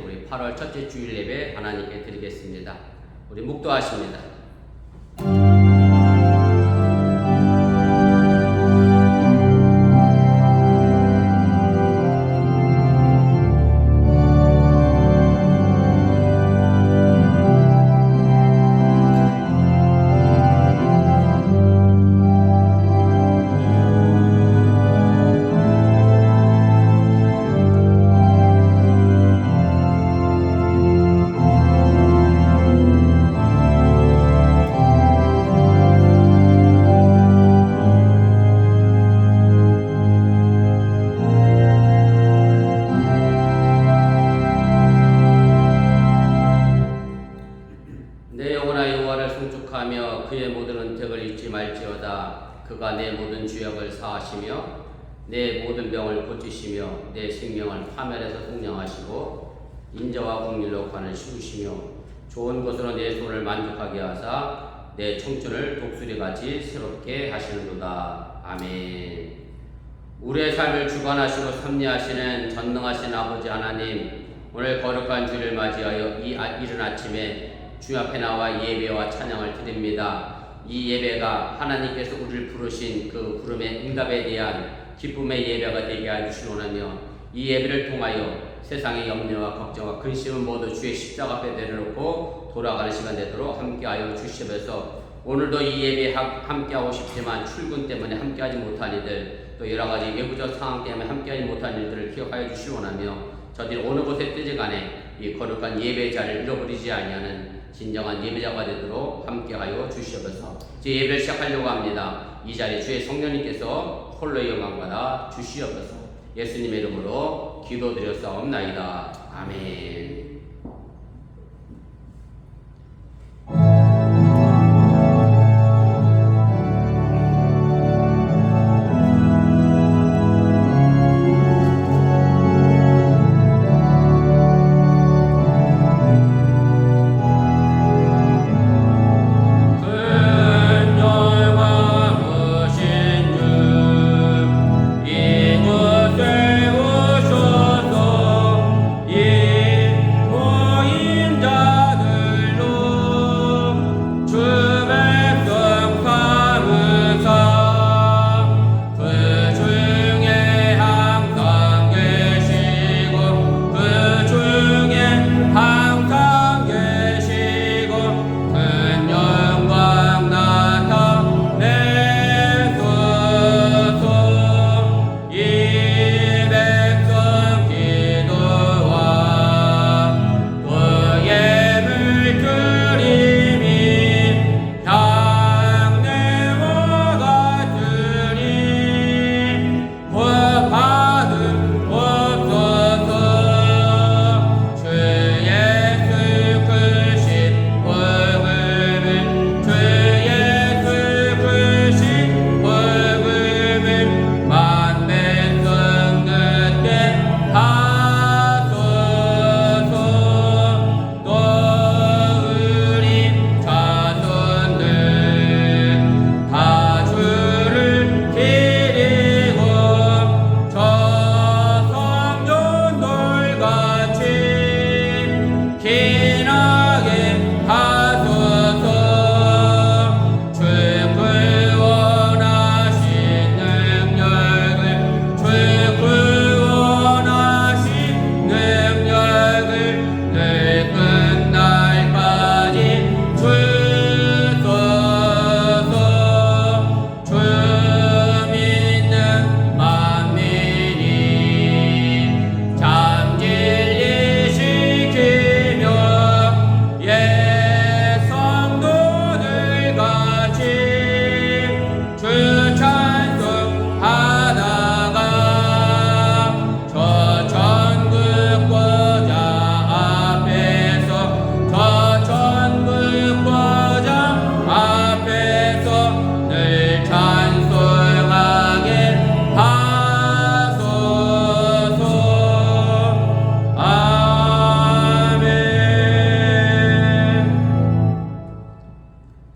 우리 8월 첫째 주일 예배 하나님께 드리겠습니다. 우리 묵도하십니다. 그의 모든 은택을 잊지 말지어다. 그가 내 모든 죄악을 사하시며 내 모든 병을 고치시며 내 생명을 파멸에서 속량하시고 인자와 긍휼로 관을 씌우시며 좋은 것으로 내 손을 만족하게 하사 내 청춘을 독수리같이 새롭게 하시는도다. 아멘. 우리의 삶을 주관하시고 섭리하시는 전능하신 아버지 하나님, 오늘 거룩한 주일을 맞이하여 이 이른 아침에 주 앞에 나와 예배와 찬양을 드립니다. 이 예배가 하나님께서 우리를 부르신 그 부름의 응답에 대한 기쁨의 예배가 되게 해주시오나며, 이 예배를 통하여 세상의 염려와 걱정과 근심은 모두 주의 십자가 앞에 내려놓고 돌아가는 시간 되도록 함께하여 주시옵소서. 오늘도 이 예배에 함께하고 싶지만 출근 때문에 함께하지 못한 이들, 또 여러가지 외부적 상황 때문에 함께하지 못한 일들을 기억하여 주시오나며, 저들이 어느 곳에 뜨지 간에 이 거룩한 예배의 자리를 잃어버리지 아니하는 진정한 예배자가 되도록 함께하여 주시옵소서. 제 예배를 시작하려고 합니다. 이 자리에 주의 성령님께서 홀로 영광 받아 주시옵소서. 예수님의 이름으로 기도드렸사옵나이다. 아멘.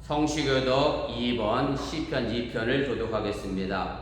성시교독 2번 시편 2편을 교독하겠습니다.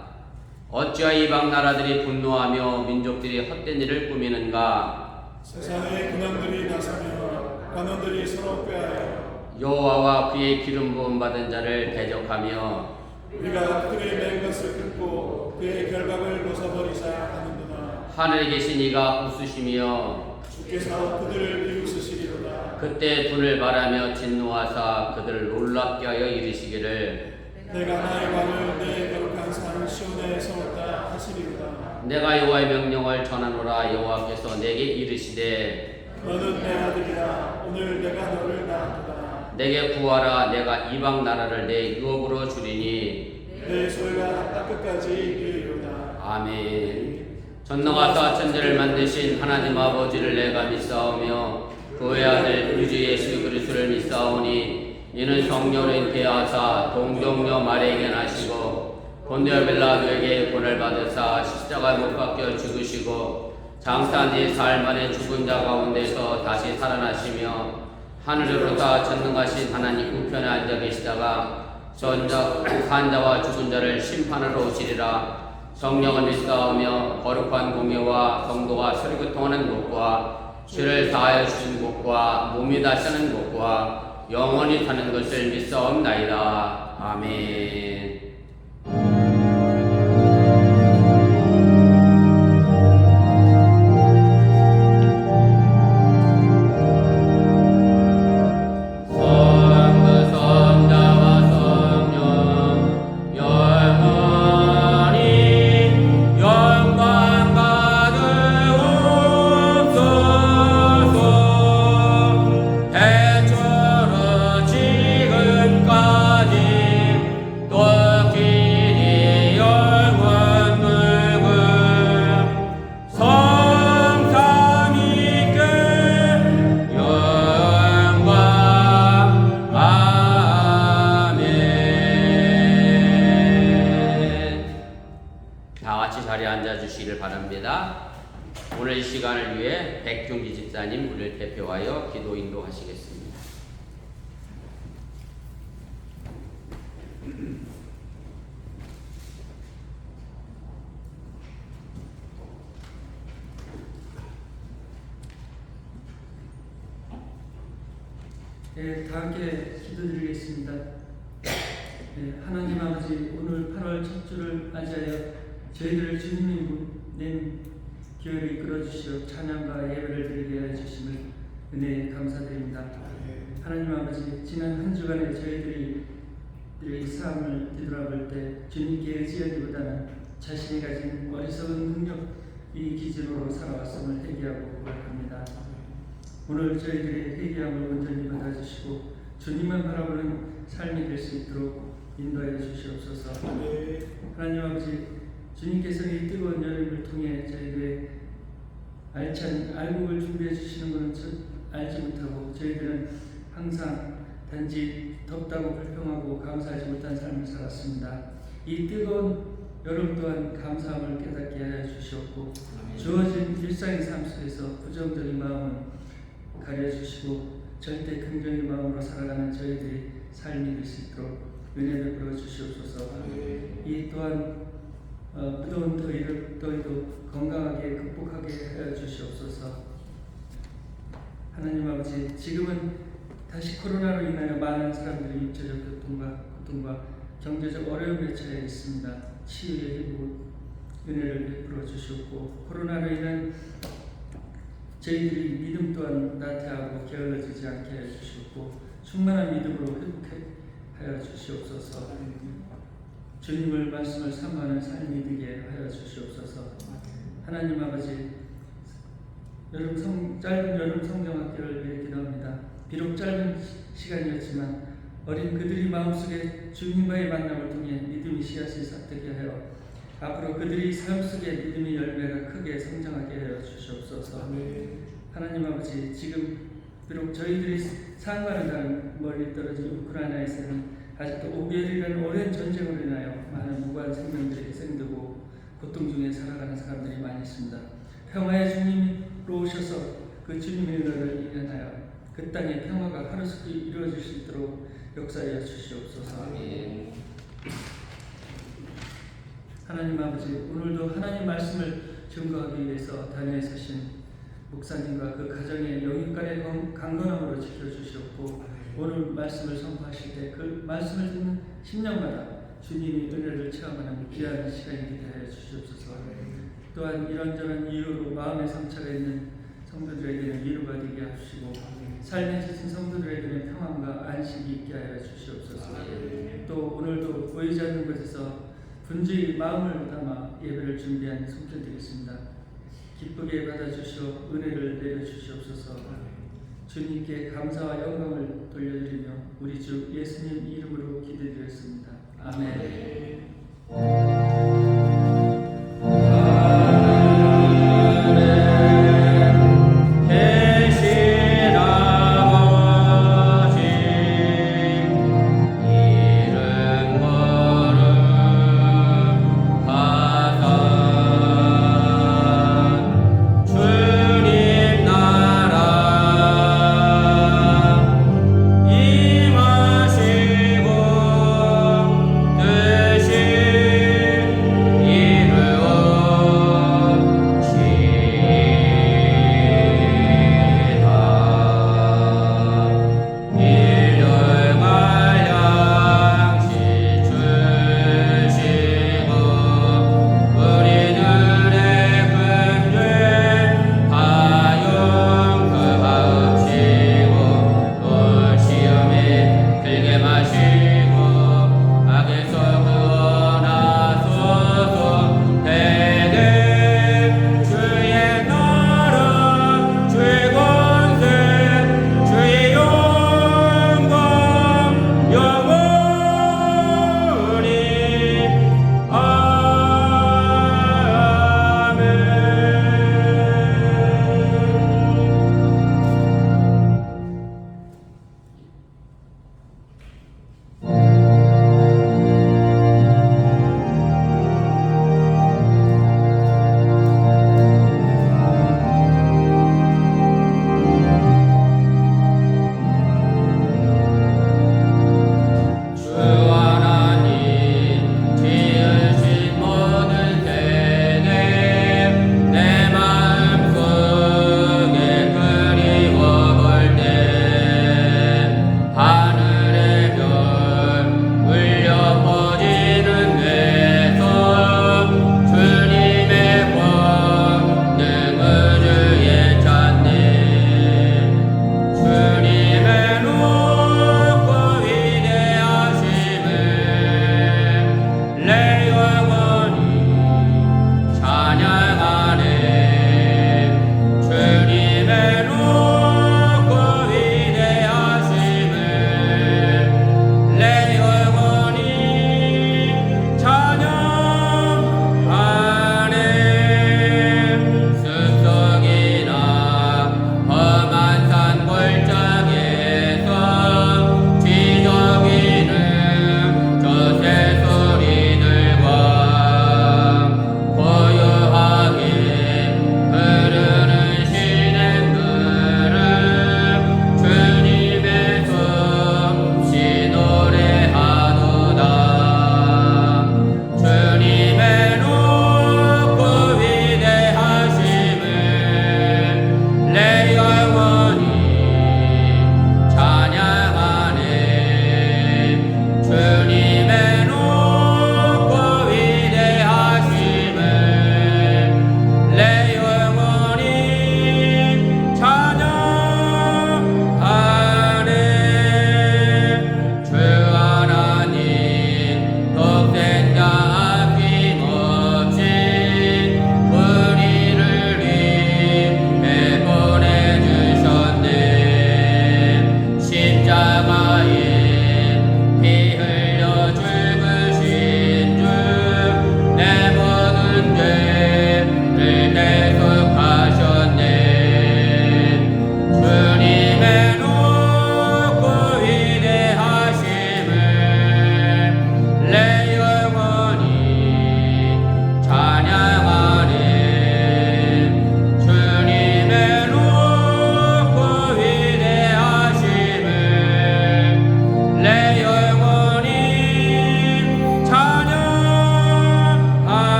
어찌하여 이방 나라들이 분노하며 민족들이 헛된 일을 꾸미는가? 세상의 근원들이 나서며 관원들이 서로 꾀하여 여호와와 그의 기름 부음 받은 자를 대적하며 우리가 그들의 맨 것을 긁고 그의 결박을 벗어버리자 하는도다. 하늘에 계신 이가 웃으시며 주께서 그들을 비웃으시리로다. 그때 분을 말하며 진노하사 그들을 놀랍게 하여 이르시기를 내가 나의 관을 내 거룩한 산 시온에 세웠다 하시리로다. 내가 여호와의 명령을 전하노라. 여호와께서 내게 이르시되 너는 내 아들이라. 오늘 내가 너를 낳았도다. 내게 구하라. 내가 이방 나라를 내 유업으로 주리니 내 소유가 땅끝까지 이르리로다. 아멘. 전능하사 천지를 만드신 하나님 아버지를 내가 믿사오며 그의 아들 우리 주 예수 그리스도를 믿사오니 이는 성령을 대하사 동정녀 마리아에게 나시고 본디오 빌라도에게 본을 받으사 십자가에 못 박혀 죽으시고 장사 4살 만에 죽은 자 가운데서 다시 살아나시며 하늘으로다 전능하신 하나님 우편에 앉아 계시다가 산자와 죽은 자를 심판하러 오시리라. 성령을 믿사오며 거룩한 공예와 성도가 서로 교통하는 것과 죄를 사하여 주신 것과 몸이 다시는 것과 영원히 사는 것을 믿사옵나이다. 아멘. 오늘 이 시간을 위해 백중기 집사님 우리를 대표하여 기도 인도하시겠습니다. 네, 다 함께 기도드리겠습니다. 네, 하나님 아버지, 오늘 8월 첫 주를 맞이하여 저희들을 주님이 낸 기회를 이끌어주시어 찬양과 예배를 드리게 하여 주심을 은혜에 감사드립니다. 하나님 아버지, 지난 한 주간에 저희들이 삶을 뒤돌아볼 때 주님께 의지하기보다는 자신이 가진 어리석은 능력이 기준으로 살아왔음을 회개하고 고백합니다. 오늘 저희들의 회개함을 온전히 받아주시고 주님만 바라보는 삶이 될 수 있도록 인도하여 주시옵소서. 하나님 아버지, 주님께서 이 뜨거운 여름을 통해 저희들의 알찬 알곡을 준비해 주시는 것은 알지 못하고 저희들은 항상 단지 덥다고 불평하고 감사하지 못한 삶을 살았습니다. 이 뜨거운 여름 또한 감사함을 깨닫게 하여 주시옵고 주어진 일상의 삶 속에서 부정적인 마음은 가려주시고 절대 긍정의 마음으로 살아가는 저희들의 삶이 될 수 있도록 은혜 베풀어 주시옵소서. 이 또한 무더운 더위도 건강하게 극복하게 하여 주시옵소서. 하나님 아버지, 지금은 다시 코로나로 인하여 많은 사람들이 육체적 고통과 경제적 어려움에 처해 있습니다. 치유의 회복 은혜를 베풀어 주시옵고 코로나로 인한 저희들이 믿음 또한 나태하고 게을러지지 않게 하여 주시옵고 충만한 믿음으로 회복하여 주시옵소서. 주님을 말씀을 삼하는 삶이 되게 하여 주시옵소서. 하나님 아버지, 짧은 여름 성경학교를 위해 기도합니다. 비록 짧은 시간이었지만 어린 그들이 마음속에 주님과의 만남을 통해 믿음의 씨앗이 싹트게 하여 앞으로 그들이 삶 속에 믿음의 열매가 크게 성장하게 하여 주시옵소서. 하나님 아버지, 지금 비록 저희들이 상과는 다른 멀리 떨어진 우크라이나에서는 아직도 오비엘이라는 오랜 전쟁으로 인하여 많은 무고한 생명들이 희생되고 고통 중에 살아가는 사람들이 많이 있습니다. 평화의 주님으로 오셔서 그 주님의 은혜를 일어나여 그 땅의 평화가 하루속히 이루어질 수 있도록 역사하여 주시옵소서. 하나님 아버지, 오늘도 하나님 말씀을 증거하기 위해서 단위에 서신 목사님과 그 가정의 영육간의 강건함으로 지켜주시옵고 오늘 말씀을 선포하실 때 그 말씀을 듣는 10년마다 주님이 은혜를 체험하는 귀한 시간이 되게 하여 주시옵소서. 또한 이런저런 이유로 마음의 상처가 있는 성도들에게는 위로가 되게 하시고 삶에 지친 성도들에게는 평안과 안식이 있게 하여 주시옵소서. 또 오늘도 보이지 않는 곳에서 분주히 마음을 담아 예배를 준비한 손편드리겠습니다. 기쁘게 받아주시어 은혜를 내려주시옵소서. 주님께 감사와 영광을 돌려드리며 우리 주 예수님 이름으로 기도드렸습니다. 아멘. 이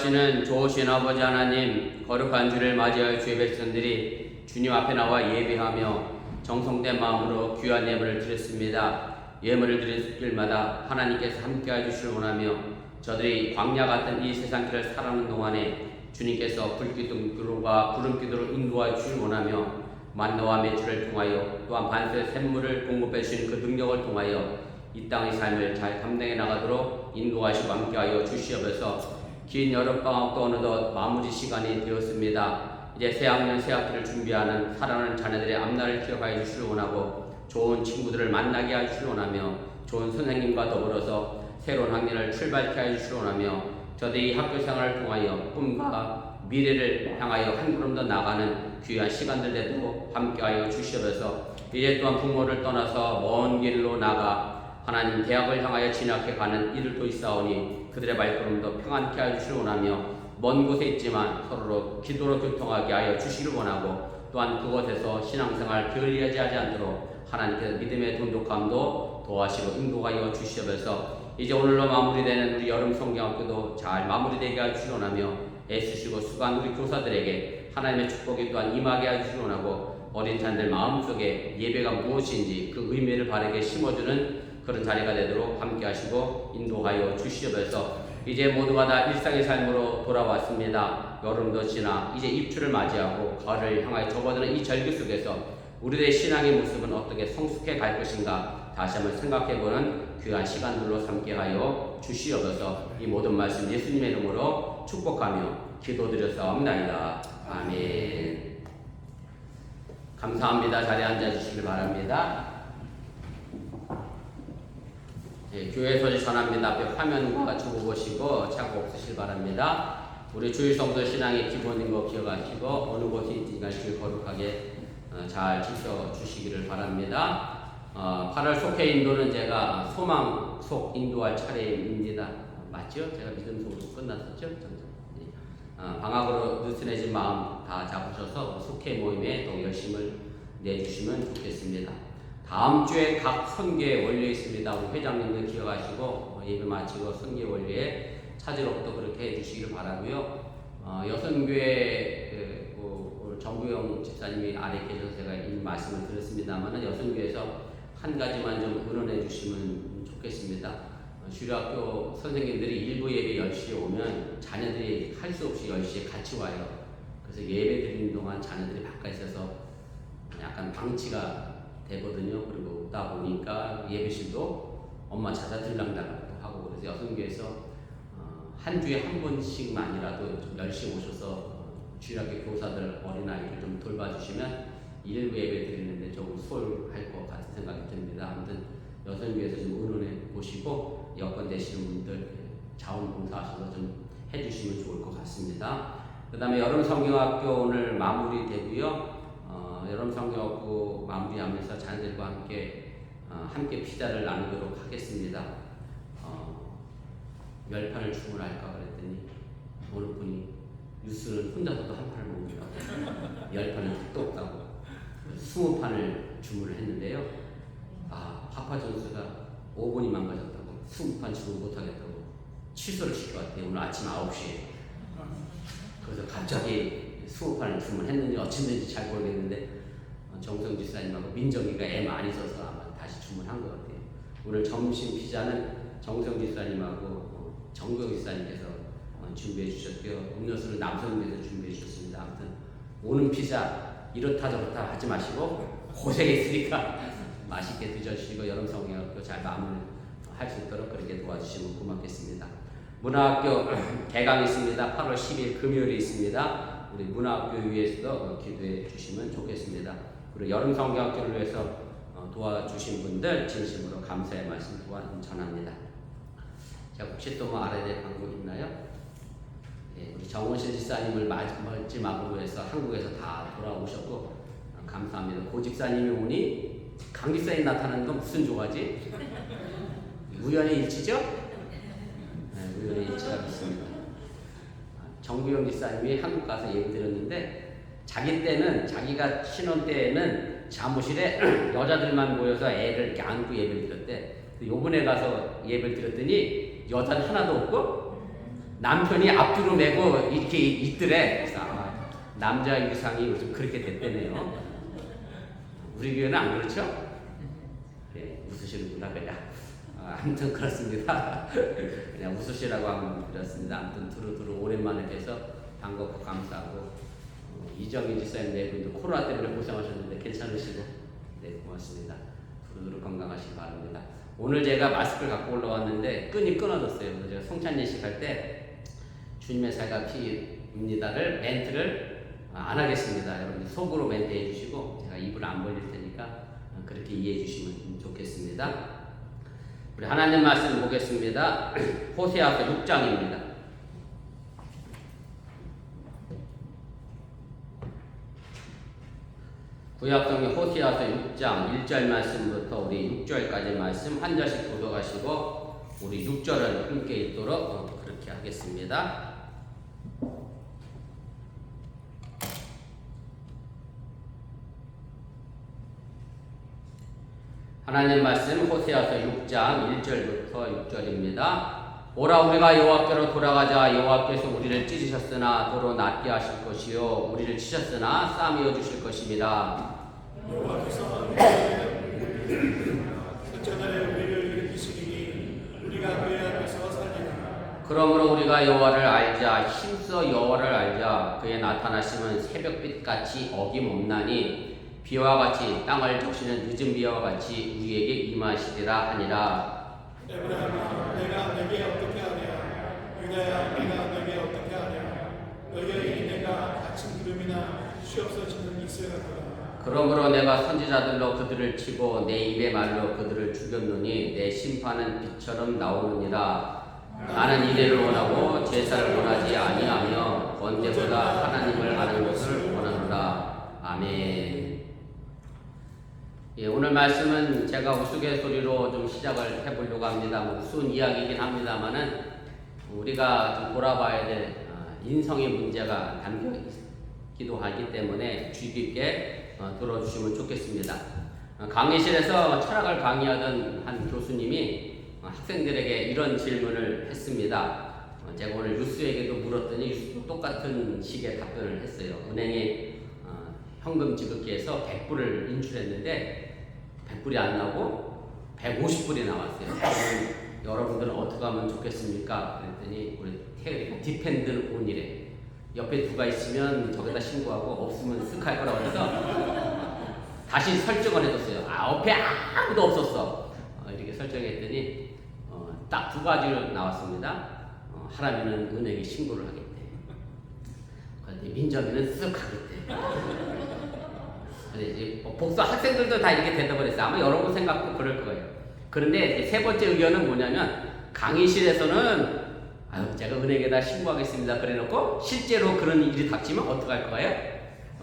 인도하시는 좋으신 아버지 하나님, 거룩한 주를 맞이하여 주의 백성들이 주님 앞에 나와 예배하며 정성된 마음으로 귀한 예물을 드렸습니다. 예물을 드릴 길마다 하나님께서 함께해 주시길 원하며 저들이 광야 같은 이 세상길을 살아가는 동안에 주님께서 불기둥과 구름기둥으로 인도하여 주시길 원하며 만나와 매출을 통하여 또한 반수의 샘물을 공급해 주시는 그 능력을 통하여 이 땅의 삶을 잘 감당해 나가도록 인도하시고 함께하여 주시옵소서. 긴 여름방학도 어느덧 마무리 시간이 되었습니다. 이제 새학년 새학기를 준비하는 사랑하는 자녀들의 앞날을 기억하여 주시길 원하고 좋은 친구들을 만나게 하시길 원하며 좋은 선생님과 더불어서 새로운 학년을 출발케 하시길 원하며 저들이 학교 생활을 통하여 꿈과 미래를 향하여 한 걸음 더 나가는 귀한 시간들 되도록 함께하여 주시옵소서. 이제 또한 부모를 떠나서 먼 길로 나가 하나님 대학을 향하여 진학해 가는 이들도 있사오니 그들의 발걸음도 평안케 하여 주시길 원하며 먼 곳에 있지만 서로로 기도로 교통하게 하여 주시길 원하고 또한 그곳에서 신앙생활 게을리하지 않도록 하나님께서 믿음의 돈독함도 도와시고 인도하여 주시옵소서. 이제 오늘로 마무리되는 우리 여름 성경학교도 잘 마무리되게 하여 주시길 원하며 애쓰시고 수고한 우리 교사들에게 하나님의 축복이 또한 임하게 하여 주시길 원하고 어린 자들 마음속에 예배가 무엇인지 그 의미를 바르게 심어주는 그런 자리가 되도록 함께 하시고 인도하여 주시옵소서. 이제 모두가 다 일상의 삶으로 돌아왔습니다. 여름도 지나 이제 입추를 맞이하고 가을을 향하여 접어드는 이 절기 속에서 우리의 신앙의 모습은 어떻게 성숙해 갈 것인가 다시 한번 생각해보는 귀한 시간들로 삼게 하여 주시옵소서. 이 모든 말씀 예수님의 이름으로 축복하며 기도드렸사옵나이다. 아멘. 감사합니다. 자리에 앉아주시길 바랍니다. 예, 교회 소식 전합니다. 앞에 화면과 적어보시고 찾고 없으시길 바랍니다. 우리 주일 성도 신앙의 기본인 거 기억하시고 어느 곳에 있든지 거룩하게 잘 지켜주시기를 바랍니다. 8월 속회 인도는 제가 소망 속 인도할 차례입니다. 맞죠? 제가 믿음 속으로 끝났었죠? 방학으로 느슨해진 마음 다 잡으셔서 속회 모임에 더 열심을 내주시면 좋겠습니다. 다음 주에 각 선교에 원려 있습니다. 우리 회장님들 기억하시고 예배 마치고 선교 원료에 찾으러 또 그렇게 해주시기를 바라고요. 여선교회 정구영 집사님이 아래 계셔서 제가 이 말씀을 드렸습니다만 여선교회에서 한 가지만 좀 의논해 주시면 좋겠습니다. 주일학교 선생님들이 일부 예배 10시에 오면 자녀들이 할 수 없이 10시에 같이 와요. 그래서 예배 드리는 동안 자녀들이 바깥에 있어서 약간 방치가 되거든요. 그리고 오다 보니까 예배실도 엄마 찾아 들락달락도 하고 그래서 여성교회에서 한 주에 한 번씩만이라도 좀 10시에 오셔서 주일학교 교사들 어린아이들 좀 돌봐주시면 일부 예배 드리는데 조금 수월할 것 같은 생각이 듭니다. 아무튼 여성교회에서 좀 의논해 보시고 여건 되시는 분들 자원봉사하셔서 좀 해주시면 좋을 것 같습니다. 그 다음에 여름 성경학교 오늘 마무리되고요. 여름 성경학교 마무리하면서 자녀들과 함께 피자를 나누도록 하겠습니다. 10판을 주문할까 그랬더니 어느 분이 뉴스는 혼자서도 한 판을 먹는다고 10판은 택도 없다고 20판을 주문을 했는데요. 파파 전수가 5분이 망가졌다고 20판 주문 못하겠다고 취소를 시켜왔대요. 오늘 아침 9시에. 그래서 갑자기 20판을 주문했는지 어찌됐는지 잘 모르겠는데 정성 집사님하고 민정이가 애 많이 써서 아마 다시 주문한 것 같아요. 오늘 점심 피자는 정성 집사님하고 정경 집사님께서 준비해 주셨고요. 음료수는 남성님께서 준비해 주셨습니다. 아무튼 오는 피자 이렇다 저렇다 하지 마시고 고생했으니까 맛있게 드셔주시고 여름 성경학교 잘 마무리할 수 있도록 그렇게 도와주시면 고맙겠습니다. 문화학교 개강이 있습니다. 8월 10일 금요일에 있습니다. 우리 문화학교 위해서도 기도해 주시면 좋겠습니다. 그리고 여름 성경학교를 위해서 도와주신 분들 진심으로 감사의 말씀 또한 전합니다. 자, 혹시 또 뭐 알아야 될 방법 있나요? 예, 우리 정원실 집사님을 마지막으로 해서 한국에서 다 돌아오셨고 감사합니다. 고 집사님이 오니 강 집사님 나타나는 건 무슨 조화지? 우연의 일치죠? 네, 우연의 일치가 있습니다. 정구영 집사님이 한국 가서 예배 드렸는데 자기가 신혼 때는 사무실에 여자들만 모여서 애를 이렇게 안고 예배를 드렸대. 요번에 가서 예배를 드렸더니 여자는 하나도 없고 남편이 앞뒤로 메고 이렇게 있더래. 그래서 남자 유상이 요즘 그렇게 됐대네요. 우리 교회는 안 그렇죠? 네, 웃으시는구나 그냥. 아무튼 그렇습니다. 그냥 웃으시라고 하면 그렇습니다. 아무튼 두루두루 오랜만에 뵈서 반갑고 감사하고 이정희 지사님 네 분도 코로나 때문에 고생하셨는데 괜찮으시고 네 고맙습니다. 두루두루 건강하시기 바랍니다. 오늘 제가 마스크를 갖고 올라왔는데 끈이 끊어졌어요. 그래서 제가 성찬 예식할 때 주님의 살과 피입니다를 멘트를 안 하겠습니다. 여러분 속으로 멘트 해주시고 제가 입을 안 벌릴 테니까 그렇게 이해해 주시면 좋겠습니다. 우리 하나님 말씀 보겠습니다. 호세아서 6장입니다. 구약성경 호세아서 6장 1절 말씀부터 우리 6절까지 말씀 한 절씩 교독하시고 우리 6절을 함께 읽도록 그렇게 하겠습니다. 하나님 말씀 호세아서 6장 1절부터 6절입니다. 오라 우리가 여호와께로 돌아가자. 여호와께서 우리를 찢으셨으나 도로 낫게 하실 것이요 우리를 치셨으나 싸매어 주실 것입니다. 여호와께서 첫날에 우리를 일으키시니 우리가 그의 앞에서 살리라. 그러므로 우리가 여호와를 알자. 힘써 여호와를 알자. 그의 나타나심은 새벽빛같이 어김없나니 비와 같이 땅을 적시는 늦은 비와 같이 우리에게 임하시리라 하니라. 에브라임아 내가 내게 어떻게 하랴. 유다야 내가 내게 어떻게 하랴. 너희에게 내가 갇힌 구름이나 쉬없어지는 이슬 같도다. 그러므로 내가 선지자들로 그들을 치고 내 입의 말로 그들을 죽였노니 내 심판은 빛처럼 나오느니라. 나는 이래를 원하고 제사를 원하지 아니하며 번제보다 하나님을 아는 것을 원하노라. 아멘. 예, 오늘 말씀은 제가 우스갯소리로 좀 시작을 해보려고 합니다. 우스운 이야기이긴 합니다만은 우리가 좀 돌아봐야 될 인성의 문제가 담겨 있기도 하기 때문에 주의 깊게 들어주시면 좋겠습니다. 강의실에서 철학을 강의하던 한 교수님이 학생들에게 이런 질문을 했습니다. 제가 오늘 유스에게도 물었더니 유스도 똑같은 식의 답변을 했어요. 은행에 현금 지급기에서 100불을 인출했는데 100불이 안 나오고 150불이 나왔어요. 그러면 여러분들은 어떻게 하면 좋겠습니까? 그랬더니 우리 태열이가 디펜드 온이래. 옆에 누가 있으면 저기다 신고하고 없으면 쓱 할 거라고 해서 다시 설정을 해줬어요. 옆에 아무도 없었어. 이렇게 설정했더니 딱 두 가지로 나왔습니다. 하라면은 은행에 신고를 하겠대. 그런데 민정이는 쓱 하겠대. 복수 학생들도 다 이렇게 대답을 했어요. 아마 여러분 생각도 그럴 거예요. 그런데 세 번째 의견은 뭐냐면 강의실에서는 제가 은행에다 신고하겠습니다. 그래놓고 실제로 그런 일이 닥치면 어떡할 거예요?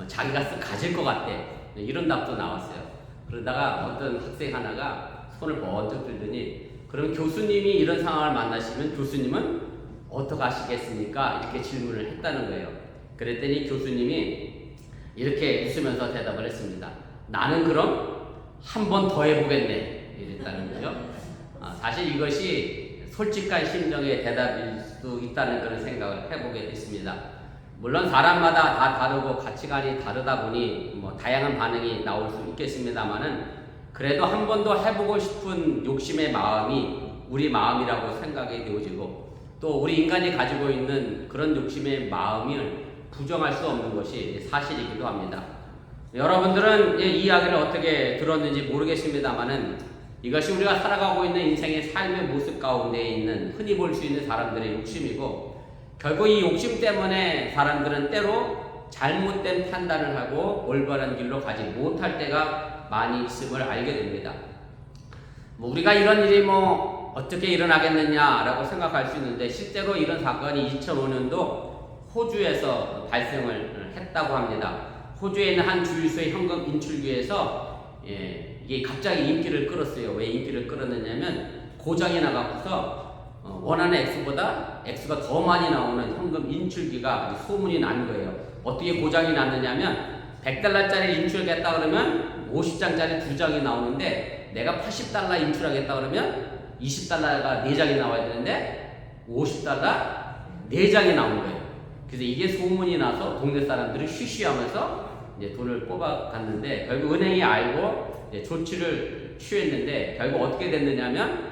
자기가 쓱 가질 것 같대. 이런 답도 나왔어요. 그러다가 어떤 학생 하나가 손을 번쩍 들더니 그럼 교수님이 이런 상황을 만나시면 교수님은 어떻게 하시겠습니까? 이렇게 질문을 했다는 거예요. 그랬더니 교수님이 이렇게 웃으면서 대답을 했습니다. 나는 그럼 한 번 더 해보겠네. 이랬다는 거죠. 사실 이것이 솔직한 심정의 대답일 수도 있다는 그런 생각을 해보게 됐습니다. 물론 사람마다 다 다르고 가치관이 다르다 보니 다양한 반응이 나올 수 있겠습니다만은 그래도 한 번 더 해보고 싶은 욕심의 마음이 우리 마음이라고 생각이 되어지고 또 우리 인간이 가지고 있는 그런 욕심의 마음을 부정할 수 없는 것이 사실이기도 합니다. 여러분들은 이 이야기를 어떻게 들었는지 모르겠습니다만은 이것이 우리가 살아가고 있는 인생의 삶의 모습 가운데 있는 흔히 볼 수 있는 사람들의 욕심이고 결국 이 욕심 때문에 사람들은 때로 잘못된 판단을 하고 올바른 길로 가지 못할 때가 많이 있음을 알게 됩니다. 우리가 이런 일이 어떻게 일어나겠느냐라고 생각할 수 있는데 실제로 이런 사건이 2005년도 호주에서 발생을 했다고 합니다. 호주에 있는 한 주유소의 현금 인출기에서 이게 갑자기 인기를 끌었어요. 왜 인기를 끌었느냐면 고장이 나갖고서 원하는 액수보다 액수가 더 많이 나오는 현금 인출기가 소문이 난 거예요. 어떻게 고장이 났느냐면 $100짜리 인출하겠다 그러면 50장짜리 2장이 나오는데 내가 $80 인출하겠다 그러면 $20가 4장이 나와야 되는데 $50 4장이 나온 거예요. 그래서 이게 소문이 나서 동네 사람들이 쉬쉬하면서 이제 돈을 뽑아갔는데 결국 은행이 알고 이제 조치를 취했는데 결국 어떻게 됐느냐면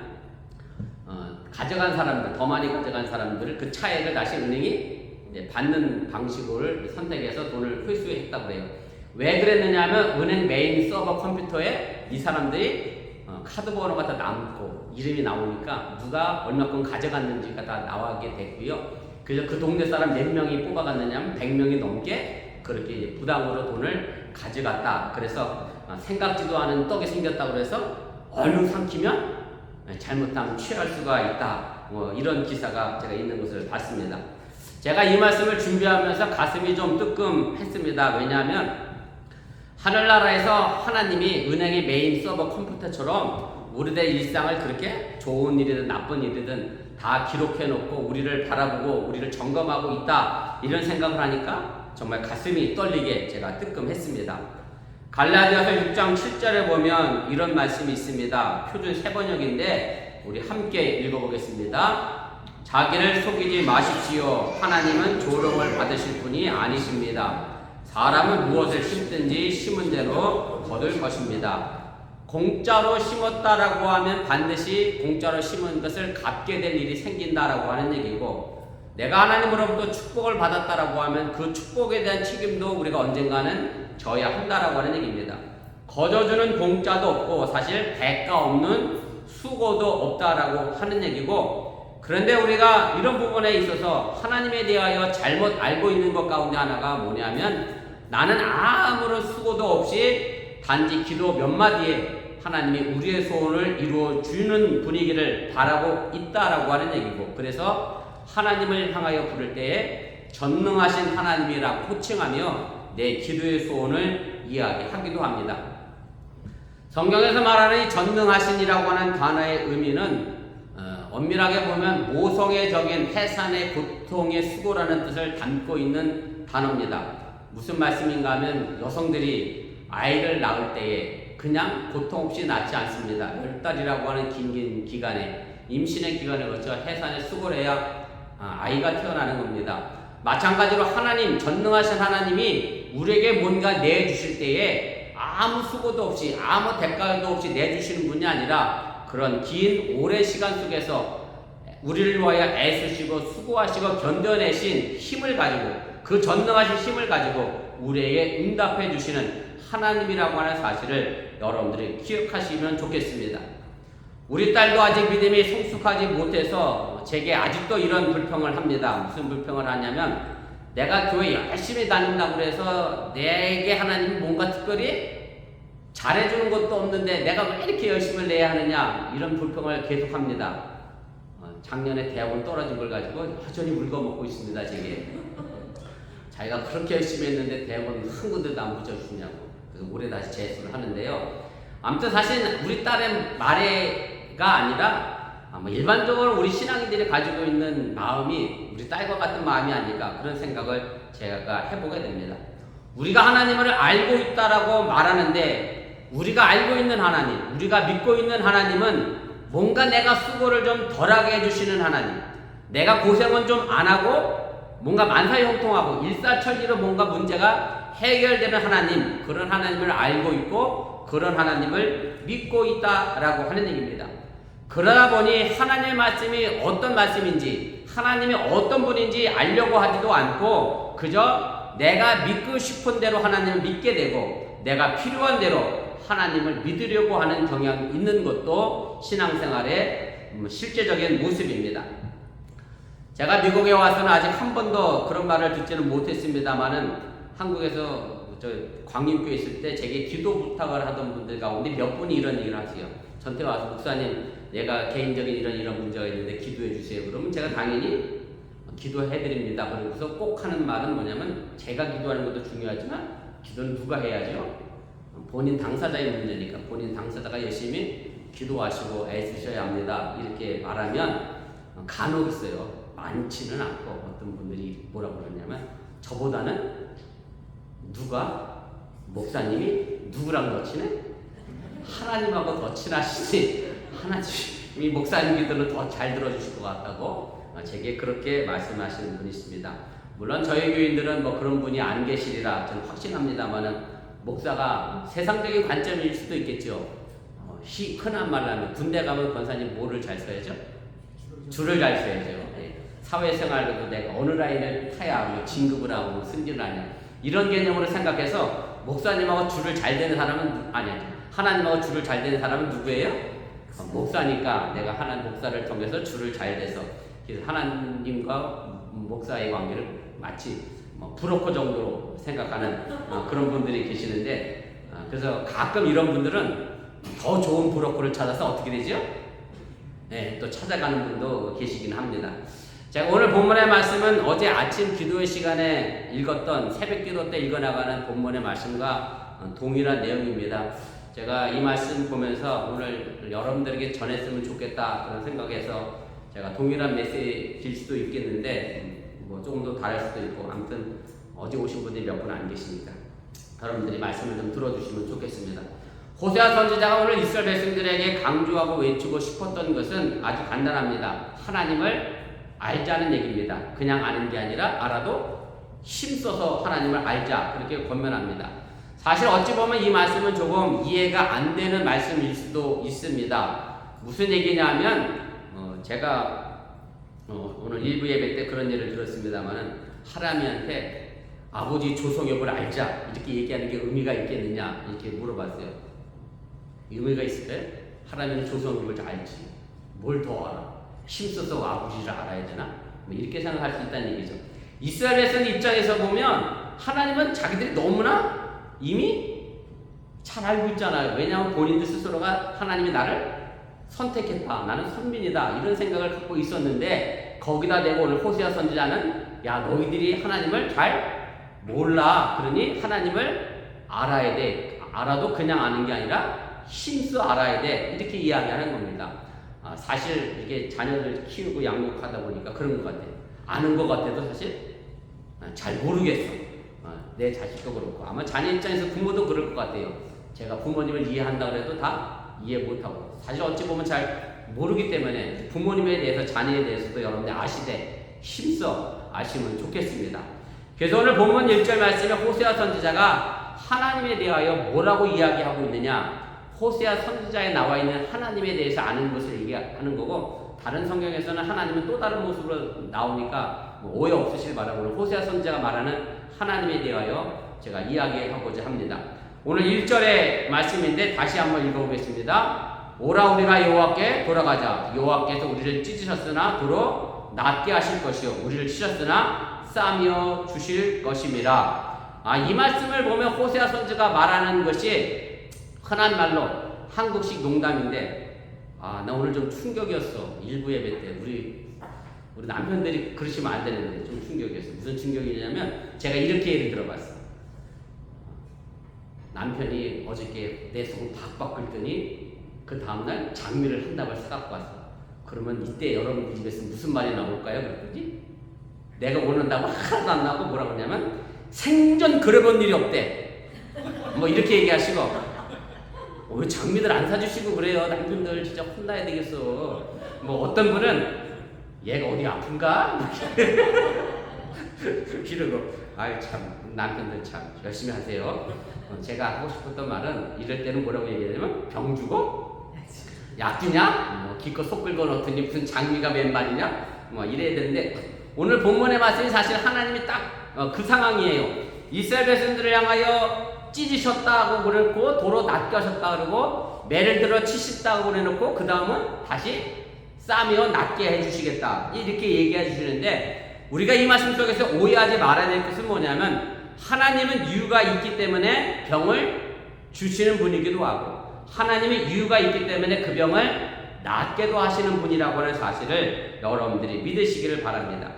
가져간 사람들, 더 많이 가져간 사람들을 그 차액을 다시 은행이 이제 받는 방식을 선택해서 돈을 회수했다고 해요. 왜 그랬느냐면 은행 메인 서버 컴퓨터에 이 사람들이 카드 번호가 다 남고 이름이 나오니까 누가 얼마큼 가져갔는지가 다 나오게 됐고요. 그래서 그 동네 사람 몇 명이 뽑아갔느냐면 100명이 넘게 그렇게 이제 부당으로 돈을 가져갔다. 그래서 생각지도 않은 떡이 생겼다고 그래서 얼른 삼키면 잘못하면 취할 수가 있다. 이런 기사가 제가 있는 것을 봤습니다. 제가 이 말씀을 준비하면서 가슴이 좀 뜨끔했습니다. 왜냐하면 하늘나라에서 하나님이 은행의 메인 서버 컴퓨터처럼 우리들의 일상을 그렇게 좋은 일이든 나쁜 일이든 다 기록해놓고 우리를 바라보고 우리를 점검하고 있다. 이런 생각을 하니까 정말 가슴이 떨리게 제가 뜨끔했습니다. 갈라디아서 6장 7절에 보면 이런 말씀이 있습니다. 표준 세번역인데 우리 함께 읽어보겠습니다. 자기를 속이지 마십시오. 하나님은 조롱을 받으실 분이 아니십니다. 사람은 무엇을 심든지 심은 대로 거둘 것입니다. 공짜로 심었다라고 하면 반드시 공짜로 심은 것을 갚게 될 일이 생긴다라고 하는 얘기고, 내가 하나님으로부터 축복을 받았다라고 하면 그 축복에 대한 책임도 우리가 언젠가는 져야 한다라고 하는 얘기입니다. 거저주는 공짜도 없고 사실 대가 없는 수고도 없다라고 하는 얘기고, 그런데 우리가 이런 부분에 있어서 하나님에 대하여 잘못 알고 있는 것 가운데 하나가 뭐냐면, 나는 아무런 수고도 없이 단지 기도 몇 마디에 하나님이 우리의 소원을 이루어 주는 분위기를 바라고 있다라고 하는 얘기고, 그래서 하나님을 향하여 부를 때에 전능하신 하나님이라고 호칭하며 내 기도의 소원을 이야기하기도 합니다. 성경에서 말하는 이 전능하신이라고 하는 단어의 의미는 엄밀하게 보면 모성애 적인 해산의 고통의 수고라는 뜻을 담고 있는 단어입니다. 무슨 말씀인가 하면 여성들이 아이를 낳을 때에 그냥 고통 없이 낳지 않습니다. 10달이라고 하는 긴 기간에, 임신의 기간을 거쳐 해산의 수고를 해야 아이가 태어나는 겁니다. 마찬가지로 하나님, 전능하신 하나님이 우리에게 뭔가 내주실 때에 아무 수고도 없이 아무 대가도 없이 내주시는 분이 아니라 그런 긴 오랜 시간 속에서 우리를 위하여 애쓰시고 수고하시고 견뎌내신 힘을 가지고, 그 전능하신 힘을 가지고 우리에게 응답해 주시는 하나님이라고 하는 사실을 여러분들이 기억하시면 좋겠습니다. 우리 딸도 아직 믿음이 성숙하지 못해서 제게 아직도 이런 불평을 합니다. 무슨 불평을 하냐면, 내가 교회 열심히 다닌다고 해서 내게 하나님이 뭔가 특별히 잘해주는 것도 없는데 내가 왜 이렇게 열심을 내야 하느냐, 이런 불평을 계속합니다. 작년에 대학원 떨어진 걸 가지고 여전히 울거먹고 있습니다. 제게 자기가 그렇게 열심히 했는데 대학원 한 군데도 안 붙여주냐고. 그래서 올해 다시 재수를 하는데요. 아무튼 사실 우리 딸의 말해가 아니라 일반적으로 우리 신앙인들이 가지고 있는 마음이 우리 딸과 같은 마음이 아닐까, 그런 생각을 제가 해보게 됩니다. 우리가 하나님을 알고 있다라고 말하는데, 우리가 알고 있는 하나님, 우리가 믿고 있는 하나님은 뭔가 내가 수고를 좀 덜하게 해주시는 하나님, 내가 고생은 좀 안 하고 뭔가 만사형통하고 일사천리로 뭔가 문제가 해결되는 하나님, 그런 하나님을 알고 있고 그런 하나님을 믿고 있다라고 하는 얘기입니다. 그러다 보니 하나님의 말씀이 어떤 말씀인지, 하나님이 어떤 분인지 알려고 하지도 않고 그저 내가 믿고 싶은 대로 하나님을 믿게 되고, 내가 필요한 대로 하나님을 믿으려고 하는 경향이 있는 것도 신앙생활의 실제적인 모습입니다. 제가 미국에 와서는 아직 한 번도 그런 말을 듣지는 못했습니다만은, 한국에서 광림교회 있을 때 제게 기도 부탁을 하던 분들 가운데 몇 분이 이런 얘기를 하세요. 저한테 와서, 목사님, 내가 개인적인 이런 문제가 있는데 기도해 주세요. 그러면 제가 당연히 기도해 드립니다. 그러고서 꼭 하는 말은 뭐냐면, 제가 기도하는 것도 중요하지만 기도는 누가 해야죠? 본인 당사자의 문제니까 본인 당사자가 열심히 기도하시고 애쓰셔야 합니다. 이렇게 말하면 간혹 있어요. 많지는 않고 어떤 분들이 뭐라고 그러냐면, 저보다는 누가, 목사님이 누구랑 더 친해? 하나님하고 더 친하시지, 하나님이 목사님 기도를 더 잘 들어주실 것 같다고 제게 그렇게 말씀하시는 분이 있습니다. 물론 저희 교인들은 뭐 그런 분이 안 계시리라 저는 확신합니다만은 목사가 세상적인 관점일 수도 있겠죠. 흔한 말로 하면 군대 가면 권사님 뭐를 잘 써야죠? 줄을 잘 써야죠. 사회생활에도 내가 어느 라인을 타야 뭐 진급을 하고 뭐 승진을 하냐 이런 개념으로 생각해서 목사님하고 줄을 잘 되는 사람은 하나님하고 줄을 잘 되는 사람은 누구예요? 목사니까 내가 하나님 목사를 통해서 줄을 잘 돼서 그래서 하나님과 목사의 관계를 마치 브로커 정도로 생각하는 그런 분들이 계시는데 그래서 가끔 이런 분들은 더 좋은 브로커를 찾아서 어떻게 되죠? 네, 또 찾아가는 분도 계시긴 합니다. 제가 오늘 본문의 말씀은 어제 아침 기도 시간에 읽었던 새벽 기도 때 읽어나가는 본문의 말씀과 동일한 내용입니다. 제가 이 말씀 보면서 오늘 여러분들에게 전했으면 좋겠다 그런 생각에서 제가 동일한 메시지일 수도 있겠는데 뭐 조금 더 다를 수도 있고 아무튼 어제 오신 분들이 몇 분 안 계시니까 여러분들이 말씀을 좀 들어주시면 좋겠습니다. 호세아 선지자가 오늘 이스라엘 백성들에게 강조하고 외치고 싶었던 것은 아주 간단합니다. 하나님을 알자는 얘기입니다. 그냥 아는 게 아니라 알아도 힘써서 하나님을 알자 그렇게 권면합니다. 사실 어찌 보면 이 말씀은 조금 이해가 안 되는 말씀일 수도 있습니다. 무슨 얘기냐면 제가 오늘 일부 예배 때 그런 예를 들었습니다만은 하람이한테 아버지 조성엽을 알자 이렇게 얘기하는 게 의미가 있겠느냐 이렇게 물어봤어요. 의미가 있을까요? 하람이는 조성엽을 잘 알지 뭘 더 알아? 힘써서 아버지를 알아야 되나? 뭐 이렇게 생각할 수 있다는 얘기죠. 이스라엘 백성 입장에서 보면 하나님은 자기들이 너무나 이미 잘 알고 있잖아요. 왜냐하면 본인들 스스로가 하나님이 나를 선택했다. 나는 선민이다. 이런 생각을 갖고 있었는데 거기다 대고 오늘 호세아 선지자는 야 너희들이 하나님을 잘 몰라. 그러니 하나님을 알아야 돼. 알아도 그냥 아는 게 아니라 힘써 알아야 돼. 이렇게 이야기하는 겁니다. 사실 이게 자녀를 키우고 양육하다 보니까 그런 것 같아요. 아는 것 같아도 사실 잘 모르겠어. 내 자식도 그렇고 아마 자녀 입장에서 부모도 그럴 것 같아요. 제가 부모님을 이해한다고 해도 다 이해 못하고 사실 어찌 보면 잘 모르기 때문에 부모님에 대해서 자녀에 대해서도 여러분들 아시되 힘써 아시면 좋겠습니다. 그래서 오늘 본문 1절 말씀에 호세아 선지자가 하나님에 대하여 뭐라고 이야기하고 있느냐 호세아 선지자에 나와 있는 하나님에 대해서 아는 것을 얘기하는 거고 다른 성경에서는 하나님은 또 다른 모습으로 나오니까 오해 없으실 바라고 호세아 선지자가 말하는 하나님에 대하여 제가 이야기하고자 합니다. 오늘 1절의 말씀인데 다시 한번 읽어보겠습니다. 오라 우리가 여호와께 돌아가자. 여호와께서 우리를 찢으셨으나 도로 낫게 하실 것이요 우리를 치셨으나 싸며 주실 것임이라. 이 말씀을 보면 호세아 선지자가 말하는 것이 흔한 말로 한국식 농담인데 나 오늘 좀 충격이었어. 일부 예배 때 우리 남편들이 그러시면 안 되는데 좀 충격이었어. 무슨 충격이냐면 제가 이렇게 예를 들어봤어. 남편이 어저께 내 속을 박박 끓더니 그 다음날 장미를 한 다발 사갖고 왔어. 그러면 이때 여러분 집에서 무슨 말이 나올까요? 그랬더니 내가 원한다고 하나도 안 나오고 뭐라고 하냐면 생전 그려본 일이 없대. 뭐 이렇게 얘기하시고 왜 장미들 안 사주시고 그래요? 남편들 진짜 혼나야 되겠어. 뭐 어떤 분은 얘가 어디 아픈가? 이러고 아유 참 남편들 참 열심히 하세요. 제가 하고 싶었던 말은 이럴 때는 뭐라고 얘기하냐면 병 주고 약 주냐? 뭐 기껏 속 긁어 놓더니 무슨 장미가 웬 말이냐? 뭐 이래야 되는데 오늘 본문의 말씀이 사실 하나님이 딱 그 상황이에요. 이스라엘 백성들을 향하여 찢으셨다고 그랬고 도로 낫게 하셨다 그러고 매를 들어 치셨다고 그래놓고 그 다음은 다시 싸며 낫게 해주시겠다 이렇게 얘기해 주시는데 우리가 이 말씀 속에서 오해하지 말아야 될 것은 뭐냐면 하나님은 이유가 있기 때문에 병을 주시는 분이기도 하고 하나님의 이유가 있기 때문에 그 병을 낫게도 하시는 분이라고 하는 사실을 여러분들이 믿으시기를 바랍니다.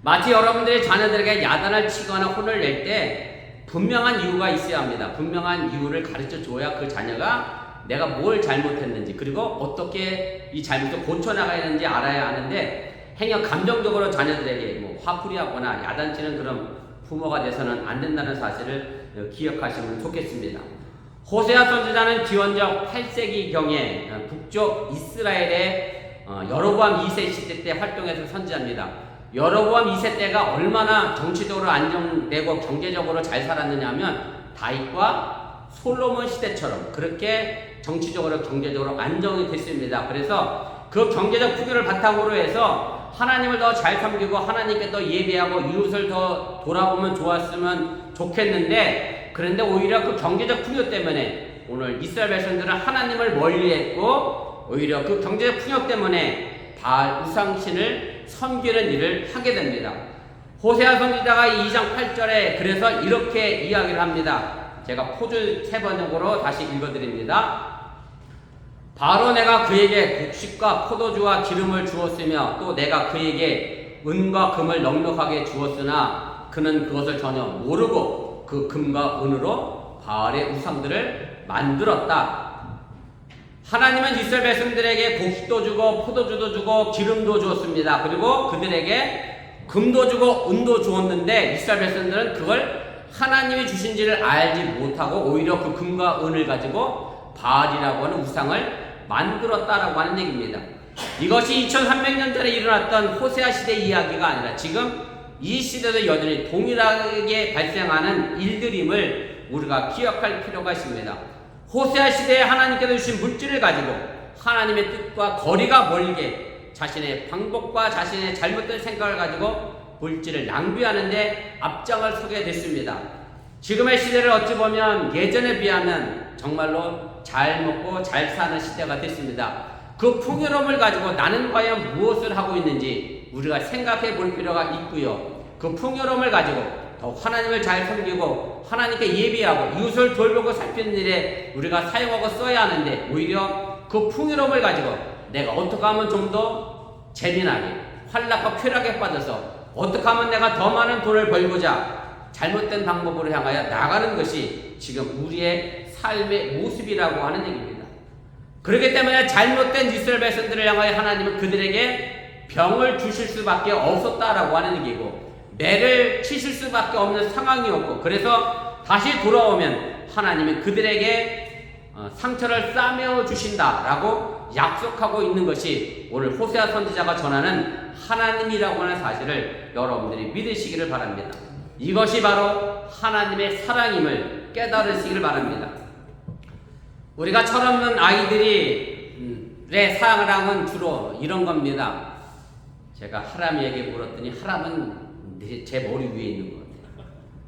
마치 여러분들의 자녀들에게 야단을 치거나 혼을 낼 때 분명한 이유가 있어야 합니다. 분명한 이유를 가르쳐 줘야 그 자녀가 내가 뭘 잘못했는지 그리고 어떻게 이 잘못을 고쳐나가야 하는지 알아야 하는데 행여 감정적으로 자녀들에게 뭐 화풀이하거나 야단치는 그런 부모가 돼서는 안 된다는 사실을 기억하시면 좋겠습니다. 호세아 선지자는 기원적 8세기경에 북쪽 이스라엘의 여로보암 2세 시대 때 활동해서 선지자입니다. 여로보암 2세 때가 얼마나 정치적으로 안정되고 경제적으로 잘 살았느냐 하면 다윗과 솔로몬 시대처럼 그렇게 정치적으로 경제적으로 안정이 됐습니다. 그래서 그 경제적 풍요를 바탕으로 해서 하나님을 더 잘 섬기고 하나님께 더 예배하고 이웃을 더 돌아보면 좋았으면 좋겠는데, 그런데 오히려 그 경제적 풍요 때문에 오늘 이스라엘 백성들은 하나님을 멀리했고 오히려 그 경제적 풍요 때문에 바알 우상신을 섬기는 일을 하게 됩니다. 호세아 선지자가 2장 8절에 그래서 이렇게 이야기를 합니다. 제가 포즈 3번으로 다시 읽어드립니다. 바로 내가 그에게 곡식과 포도주와 기름을 주었으며 또 내가 그에게 은과 금을 넉넉하게 주었으나 그는 그것을 전혀 모르고 그 금과 은으로 바알의 우상들을 만들었다. 하나님은 이스라엘 백성들에게 곡식도 주고 포도주도 주고 기름도 주었습니다. 그리고 그들에게 금도 주고 은도 주었는데 이스라엘 백성들은 그걸 하나님이 주신지를 알지 못하고 오히려 그 금과 은을 가지고 바알이라고 하는 우상을 만들었다라고 하는 얘기입니다. 이것이 2300년 전에 일어났던 호세아 시대 이야기가 아니라 지금 이 시대도 여전히 동일하게 발생하는 일들임을 우리가 기억할 필요가 있습니다. 호세아 시대에 하나님께서 주신 물질을 가지고 하나님의 뜻과 거리가 멀게 자신의 방법과 자신의 잘못된 생각을 가지고 물질을 낭비하는데 앞장을 서게 됐습니다. 지금의 시대를 어찌 보면 예전에 비하면 정말로 잘 먹고 잘 사는 시대가 됐습니다. 그 풍요로움을 가지고 나는 과연 무엇을 하고 있는지 우리가 생각해 볼 필요가 있고요. 그 풍요로움을 가지고 더 하나님을 잘 섬기고 하나님께 예비하고 이웃을 돌보고 살피는 일에 우리가 사용하고 써야 하는데 오히려 그 풍요로움을 가지고 내가 어떻게 하면 좀 더 재미나게 활락과 쾌락에 빠져서 어떻게 하면 내가 더 많은 돈을 벌고자 잘못된 방법으로 향하여 나가는 것이 지금 우리의 삶의 모습이라고 하는 얘기입니다. 그렇기 때문에 잘못된 이스라엘 백성들을 향하여 하나님은 그들에게 병을 주실 수밖에 없었다라고 하는 얘기고 매를 치실 수밖에 없는 상황이었고 그래서 다시 돌아오면 하나님은 그들에게 상처를 싸매어 주신다라고 약속하고 있는 것이 오늘 호세아 선지자가 전하는 하나님이라고 하는 사실을 여러분들이 믿으시기를 바랍니다. 이것이 바로 하나님의 사랑임을 깨달으시기를 바랍니다. 우리가 철없는 아이들의 사랑은 주로 이런 겁니다. 제가 하람이에게 물었더니 하람은 제 머리 위에 있는 것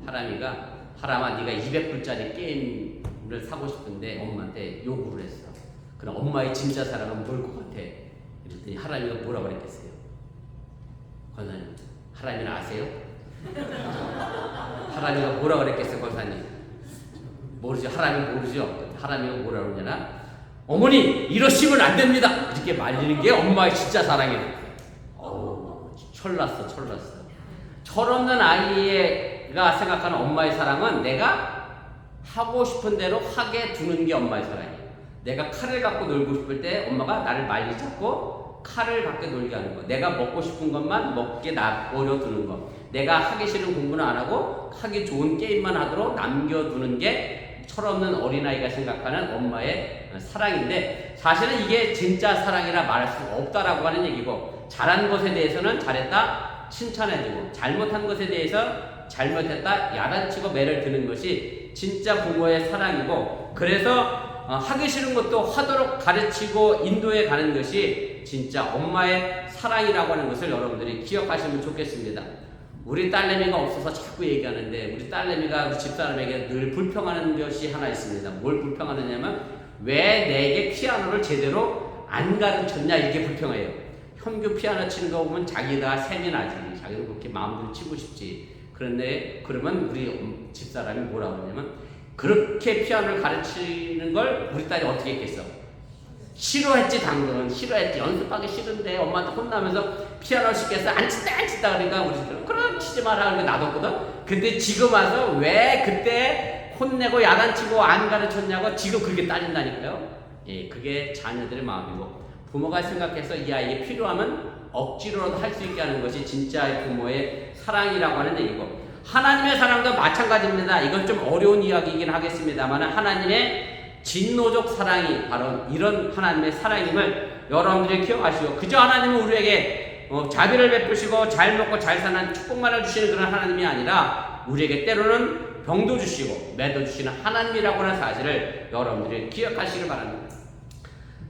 같아요. 하람아 네가 200불짜리 게임을 사고 싶은데 엄마한테 요구를 했어. 그럼 엄마의 진짜 사랑은 뭘 것 같아? 이랬더니 하람이가 뭐라고 그랬겠어요? 권사님, 하람이는 아세요? 하람이가 뭐라고 그랬겠어요, 권사님? 모르죠. 하람이 모르죠. 하람이가 뭐라고 그러냐나 어머니 이러시면 안 됩니다. 이렇게 말리는 게 엄마의 진짜 사랑이에요. 철났어. 철없는 아이가 생각하는 엄마의 사랑은 내가 하고 싶은 대로 하게 두는 게 엄마의 사랑이에요. 내가 칼을 갖고 놀고 싶을 때 엄마가 나를 말리 잡고 칼을 갖고 놀게 하는 거. 내가 먹고 싶은 것만 먹게 놔버려 두는 거. 내가 하기 싫은 공부는 안 하고 하기 좋은 게임만 하도록 남겨두는 게 철없는 어린아이가 생각하는 엄마의 사랑인데 사실은 이게 진짜 사랑이라 말할 수 없다라고 하는 얘기고 잘한 것에 대해서는 잘했다 칭찬해주고 잘못한 것에 대해서 잘못했다 야단치고 매를 드는 것이 진짜 부모의 사랑이고 그래서 하기 싫은 것도 하도록 가르치고 인도해 가는 것이 진짜 엄마의 사랑이라고 하는 것을 여러분들이 기억하시면 좋겠습니다. 우리 딸내미가 없어서 자꾸 얘기하는데 우리 딸내미가 우리 집사람에게 늘 불평하는 것이 하나 있습니다. 뭘 불평하느냐면 왜 내게 피아노를 제대로 안 가르쳤냐 이게 불평해요. 현규 피아노 치는 거 보면 자기가 셈이 나지. 자기도 그렇게 마음대로 치고 싶지. 그런데 그러면 우리 집사람이 뭐라고 하냐면 그렇게 피아노를 가르치는 걸 우리 딸이 어떻게 했겠어? 싫어했지. 당근은 싫어했지. 연습하기 싫은데 엄마한테 혼나면서 피아노 시켜서 안 친다 그러니까 우리 집사람은 그럼 치지 마라 그렇게 놔뒀거든. 근데 지금 와서 왜 그때 혼내고 야단치고 안 가르쳤냐고 지금 그렇게 따진다니까요. 예, 그게 자녀들의 마음이고 부모가 생각해서 이 아이에게 필요하면 억지로라도 할 수 있게 하는 것이 진짜 부모의 사랑이라고 하는 얘기고 하나님의 사랑도 마찬가지입니다. 이건 좀 어려운 이야기이긴 하겠습니다만 하나님의 진노적 사랑이 바로 이런 하나님의 사랑임을 여러분들이 기억하시고, 그저 하나님은 우리에게 자비를 베푸시고 잘 먹고 잘 사는 축복만을 주시는 그런 하나님이 아니라 우리에게 때로는 병도 주시고 매도 주시는 하나님이라고 하는 사실을 여러분들이 기억하시길 바랍니다.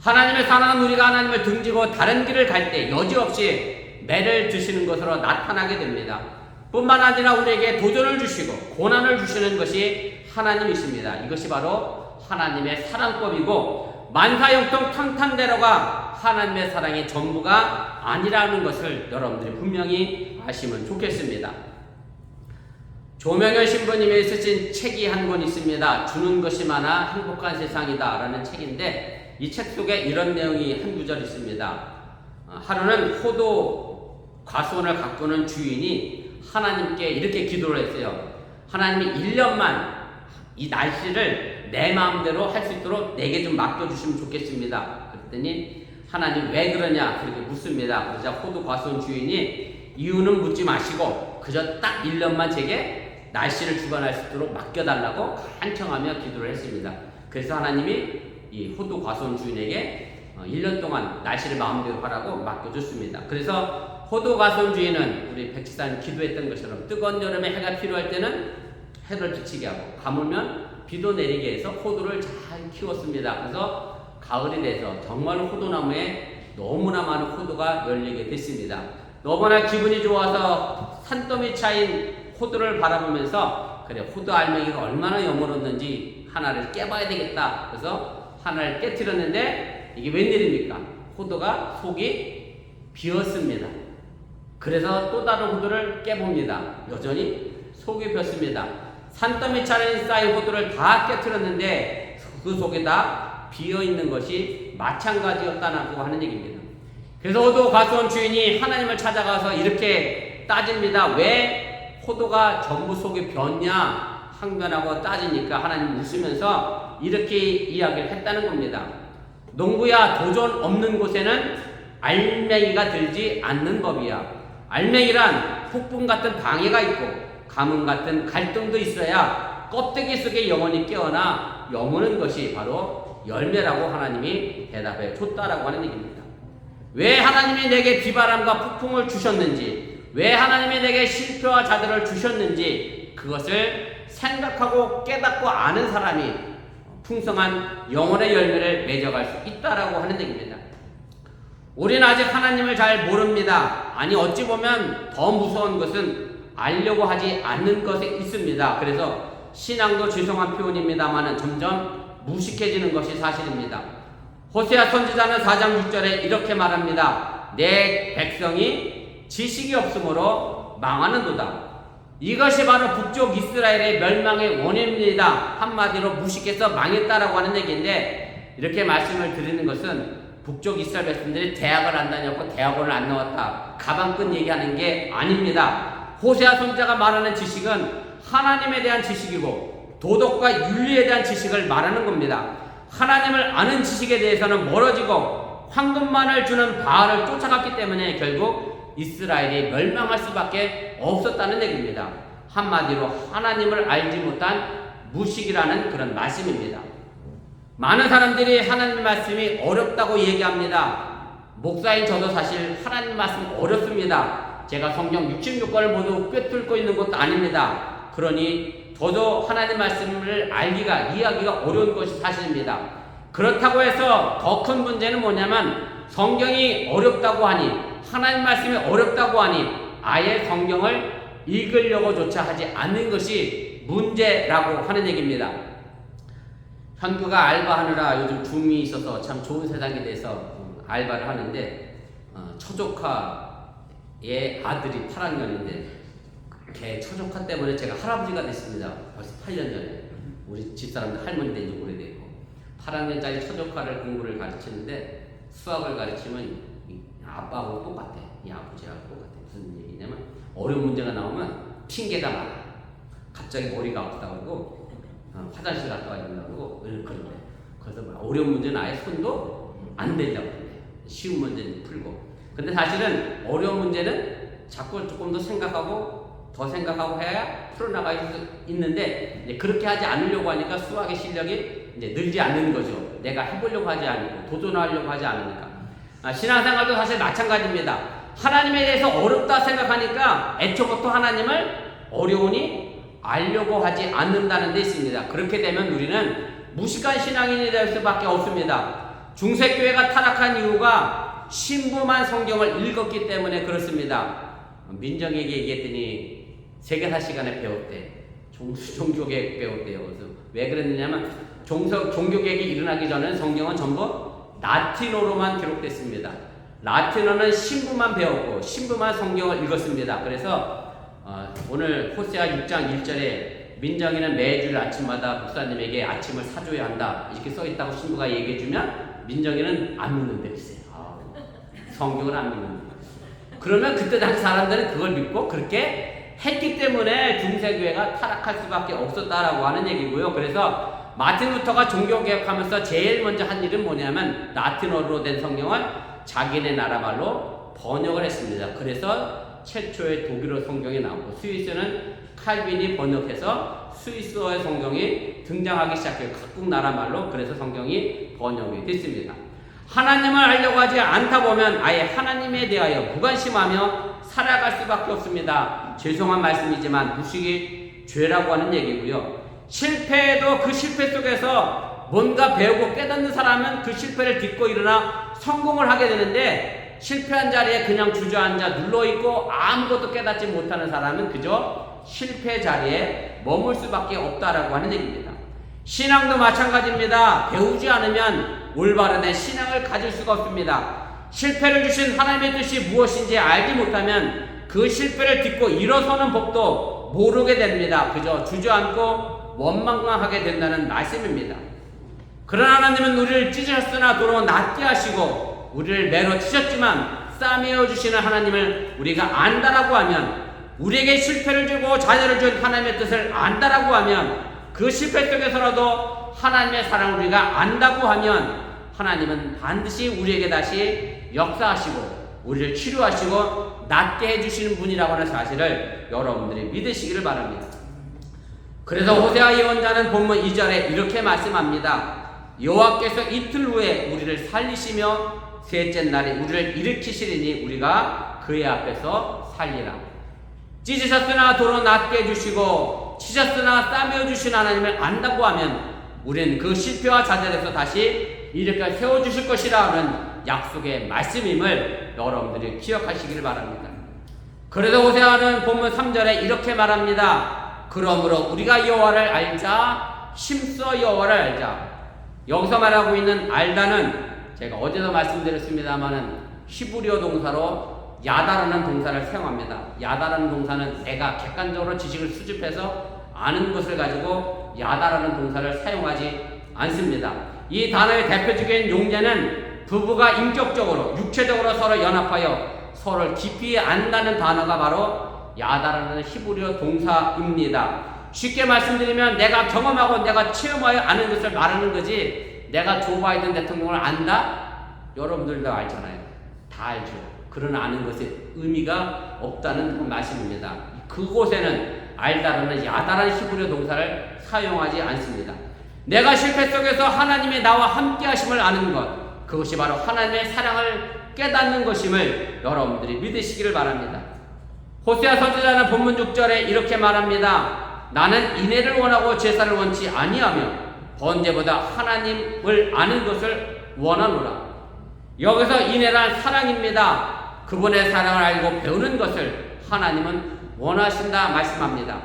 하나님의 사랑은 우리가 하나님을 등지고 다른 길을 갈 때 여지없이 매를 드시는 것으로 나타나게 됩니다. 뿐만 아니라 우리에게 도전을 주시고 고난을 주시는 것이 하나님이십니다. 이것이 바로 하나님의 사랑법이고 만사형통 탕탕대로가 하나님의 사랑의 전부가 아니라는 것을 여러분들이 분명히 아시면 좋겠습니다. 조명현 신부님이 쓰신 책이 한 권 있습니다. 주는 것이 많아 행복한 세상이다 라는 책인데, 이 책 속에 이런 내용이 한 구절 있습니다. 하루는 포도 과수원을 가꾸는 주인이 하나님께 이렇게 기도를 했어요. 하나님이 1년만 이 날씨를 내 마음대로 할 수 있도록 내게 좀 맡겨주시면 좋겠습니다. 그랬더니 하나님 왜 그러냐 그렇게 묻습니다. 그러자 포도 과수원 주인이 이유는 묻지 마시고 그저 딱 1년만 제게 날씨를 주관할 수 있도록 맡겨달라고 간청하며 기도를 했습니다. 그래서 하나님이 이 호두 과수원 주인에게 1년 동안 날씨를 마음대로 하라고 맡겨줬습니다. 그래서 호두 과수원 주인은 우리 백지사님 기도했던 것처럼 뜨거운 여름에 해가 필요할 때는 해를 비치게 하고 가물면 비도 내리게 해서 호두를 잘 키웠습니다. 그래서 가을이 돼서 정말 호두나무에 너무나 많은 호두가 열리게 됐습니다. 너무나 기분이 좋아서 산더미 차인 호두를 바라보면서 그래 호두 알맹이가 얼마나 영원했는지 하나를 깨봐야 되겠다. 그래서 하나를 깨트렸는데 이게 웬일입니까? 호두가 속이 비었습니다. 그래서 또 다른 호두를 깨봅니다. 여전히 속이 비었습니다. 산더미 차례 쌓인 호두를 다 깨트렸는데 그 속에 다 비어있는 것이 마찬가지였다고 하는 얘기입니다. 그래서 호두 과수원 주인이 하나님을 찾아가서 이렇게 따집니다. 왜 호두가 전부 속이 비었냐? 항변하고 따지니까 하나님 웃으면서 이렇게 이야기를 했다는 겁니다. 농부야, 도전 없는 곳에는 알맹이가 들지 않는 법이야. 알맹이란 폭풍 같은 방해가 있고 가뭄 같은 갈등도 있어야 껍데기 속에 영혼이 깨어나 여무는 것이 바로 열매라고 하나님이 대답해 줬다라고 하는 얘기입니다. 왜 하나님이 내게 비바람과 폭풍을 주셨는지, 왜 하나님이 내게 실패와 자들을 주셨는지 그것을 생각하고 깨닫고 아는 사람이 풍성한 영혼의 열매를 맺어갈 수 있다라고 하는 얘기입니다. 우리는 아직 하나님을 잘 모릅니다. 아니 어찌 보면 더 무서운 것은 알려고 하지 않는 것에 있습니다. 그래서 신앙도 죄송한 표현입니다만 점점 무식해지는 것이 사실입니다. 호세아 선지자는 4장 6절에 이렇게 말합니다. 내 백성이 지식이 없으므로 망하는도다. 이것이 바로 북쪽 이스라엘의 멸망의 원인입니다. 한마디로 무식해서 망했다라고 하는 얘기인데, 이렇게 말씀을 드리는 것은 북쪽 이스라엘 백성들이 대학을 안 다녔고 대학원을 안 나왔다, 가방끈 얘기하는 게 아닙니다. 호세아 선지자가 말하는 지식은 하나님에 대한 지식이고 도덕과 윤리에 대한 지식을 말하는 겁니다. 하나님을 아는 지식에 대해서는 멀어지고 황금만을 주는 바알을 쫓아갔기 때문에 결국 이스라엘이 멸망할 수밖에 없었다는 얘기입니다. 한마디로 하나님을 알지 못한 무식이라는 그런 말씀입니다. 많은 사람들이 하나님 말씀이 어렵다고 얘기합니다. 목사인 저도 사실 하나님 말씀 어렵습니다. 제가 성경 66권을 모두 꿰뚫고 있는 것도 아닙니다. 그러니 저도 하나님 말씀을 알기가, 이해하기가 어려운 것이 사실입니다. 그렇다고 해서 더 큰 문제는 뭐냐면 성경이 어렵다고 하니, 하나님 말씀이 어렵다고 하니 아예 성경을 읽으려고조차 하지 않는 것이 문제라고 하는 얘기입니다. 현구가 알바하느라 요즘 붐이 있어서 참 좋은 세상에 대해서 알바를 하는데, 처조카의 아들이 8학년인데 걔 처조카 때문에 제가 할아버지가 됐습니다. 벌써 8년 전에. 우리 집사람들 할머니 된 지 오래됐고 8학년짜리 처조카를 공부를 가르치는데 수학을 가르치면 아빠하고 똑같아. 이 아버지하고 똑같아. 무슨 얘기냐면 어려운 문제가 나오면 핑계가 많아. 갑자기 머리가 아프다고 그러고 화장실 갔다 와야 된다고 그러고 그런데, 그래서 어려운 문제는 아예 손도 안 댄다고 그래. 쉬운 문제는 풀고. 근데 사실은 어려운 문제는 자꾸 조금 더 생각하고 해야 풀어나갈 수 있는데, 이제 그렇게 하지 않으려고 하니까 수학의 실력이 이제 늘지 않는 거죠. 내가 해보려고 하지 않고 도전하려고 하지 않으니까. 신앙생활도 사실 마찬가지입니다. 하나님에 대해서 어렵다 생각하니까 애초부터 하나님을 어려우니 알려고 하지 않는다는 데 있습니다. 그렇게 되면 우리는 무식한 신앙인이 될 수밖에 없습니다. 중세교회가 타락한 이유가 신부만 성경을 읽었기 때문에 그렇습니다. 민정에게 얘기했더니 세계사 시간에 배웠대. 종교개혁 배웠대요. 그래서 왜 그랬느냐면 종교개혁이 일어나기 전에 성경은 전부 라틴어로만 기록됐습니다. 라틴어는 신부만 배웠고 신부만 성경을 읽었습니다. 그래서 오늘 호세아 6장 1절에 민정이는 매주 아침마다 목사님에게 아침을 사줘야 한다 이렇게 써있다고 신부가 얘기해주면 민정이는 안 믿는데 글쎄요. 성경을 안 믿는데. 그러면 그때 당시 사람들은 그걸 믿고 그렇게 했기 때문에 중세교회가 타락할 수밖에 없었다라고 하는 얘기고요. 그래서 마틴 루터가 종교개혁하면서 제일 먼저 한 일은 뭐냐면 라틴어로 된 성경을 자기네 나라 말로 번역을 했습니다. 그래서 최초의 독일어 성경이 나오고 스위스는 칼빈이 번역해서 스위스어의 성경이 등장하기 시작해요. 각국 나라 말로. 그래서 성경이 번역이 됐습니다. 하나님을 알려고 하지 않다 보면 아예 하나님에 대하여 무관심하며 살아갈 수밖에 없습니다. 죄송한 말씀이지만 무식이 죄라고 하는 얘기고요. 실패해도 그 실패 속에서 뭔가 배우고 깨닫는 사람은 그 실패를 딛고 일어나 성공을 하게 되는데 실패한 자리에 그냥 주저앉아 눌러있고 아무것도 깨닫지 못하는 사람은 그저 실패 자리에 머물 수밖에 없다라고 하는 얘기입니다. 신앙도 마찬가지입니다. 배우지 않으면 올바른 신앙을 가질 수가 없습니다. 실패를 주신 하나님의 뜻이 무엇인지 알지 못하면 그 실패를 딛고 일어서는 법도 모르게 됩니다. 그저 주저앉고 원망하게 된다는 말씀입니다. 그러나 하나님은 우리를 찢으셨으나 도로 낫게 하시고 우리를 매로 치셨지만 싸매어 주시는 하나님을 우리가 안다라고 하면 우리에게 실패를 주고 자녀를 준 하나님의 뜻을 안다라고 하면 그 실패 속에서라도 하나님의 사랑을 우리가 안다고 하면 하나님은 반드시 우리에게 다시 역사하시고 우리를 치료하시고 낫게 해주시는 분이라고 하는 사실을 여러분들이 믿으시기를 바랍니다. 그래서 호세아 예언자는 본문 2절에 이렇게 말씀합니다. 여호와께서 이틀 후에 우리를 살리시며 셋째 날에 우리를 일으키시리니 우리가 그의 앞에서 살리라. 찢으셨으나 도로 낫게 해주시고 치셨으나 싸매어 주신 하나님을 안다고 하면 우리는 그 실패와 좌절에서 다시 일으켜 세워주실 것이라는 약속의 말씀임을 여러분들이 기억하시기를 바랍니다. 그래서 호세아는 본문 3절에 이렇게 말합니다. 그러므로 우리가 여호와를 알자 힘써 여호와를 알자. 여기서 말하고 있는 알다는 제가 어제도 말씀드렸습니다마는 히브리어 동사로 야다라는 동사를 사용합니다. 야다라는 동사는 내가 객관적으로 지식을 수집해서 아는 것을 가지고 야다라는 동사를 사용하지 않습니다. 이 단어의 대표적인 용례는 부부가 인격적으로 육체적으로 서로 연합하여 서로를 깊이 안다는 단어가 바로 야다라는 히브리어 동사입니다. 쉽게 말씀드리면 내가 경험하고 내가 체험하여 아는 것을 말하는 거지 내가 조 바이든 대통령을 안다? 여러분들도 알잖아요. 다 알죠. 그러나 아는 것에 의미가 없다는 말씀입니다. 그곳에는 알다라는 야다라는 히브리어 동사를 사용하지 않습니다. 내가 실패 속에서 하나님이 나와 함께 하심을 아는 것, 그것이 바로 하나님의 사랑을 깨닫는 것임을 여러분들이 믿으시기를 바랍니다. 호세아 선지자는 본문 6절에 이렇게 말합니다. 나는 인애를 원하고 제사를 원치 아니하며 번제보다 하나님을 아는 것을 원하노라. 여기서 인애란 사랑입니다. 그분의 사랑을 알고 배우는 것을 하나님은 원하신다 말씀합니다.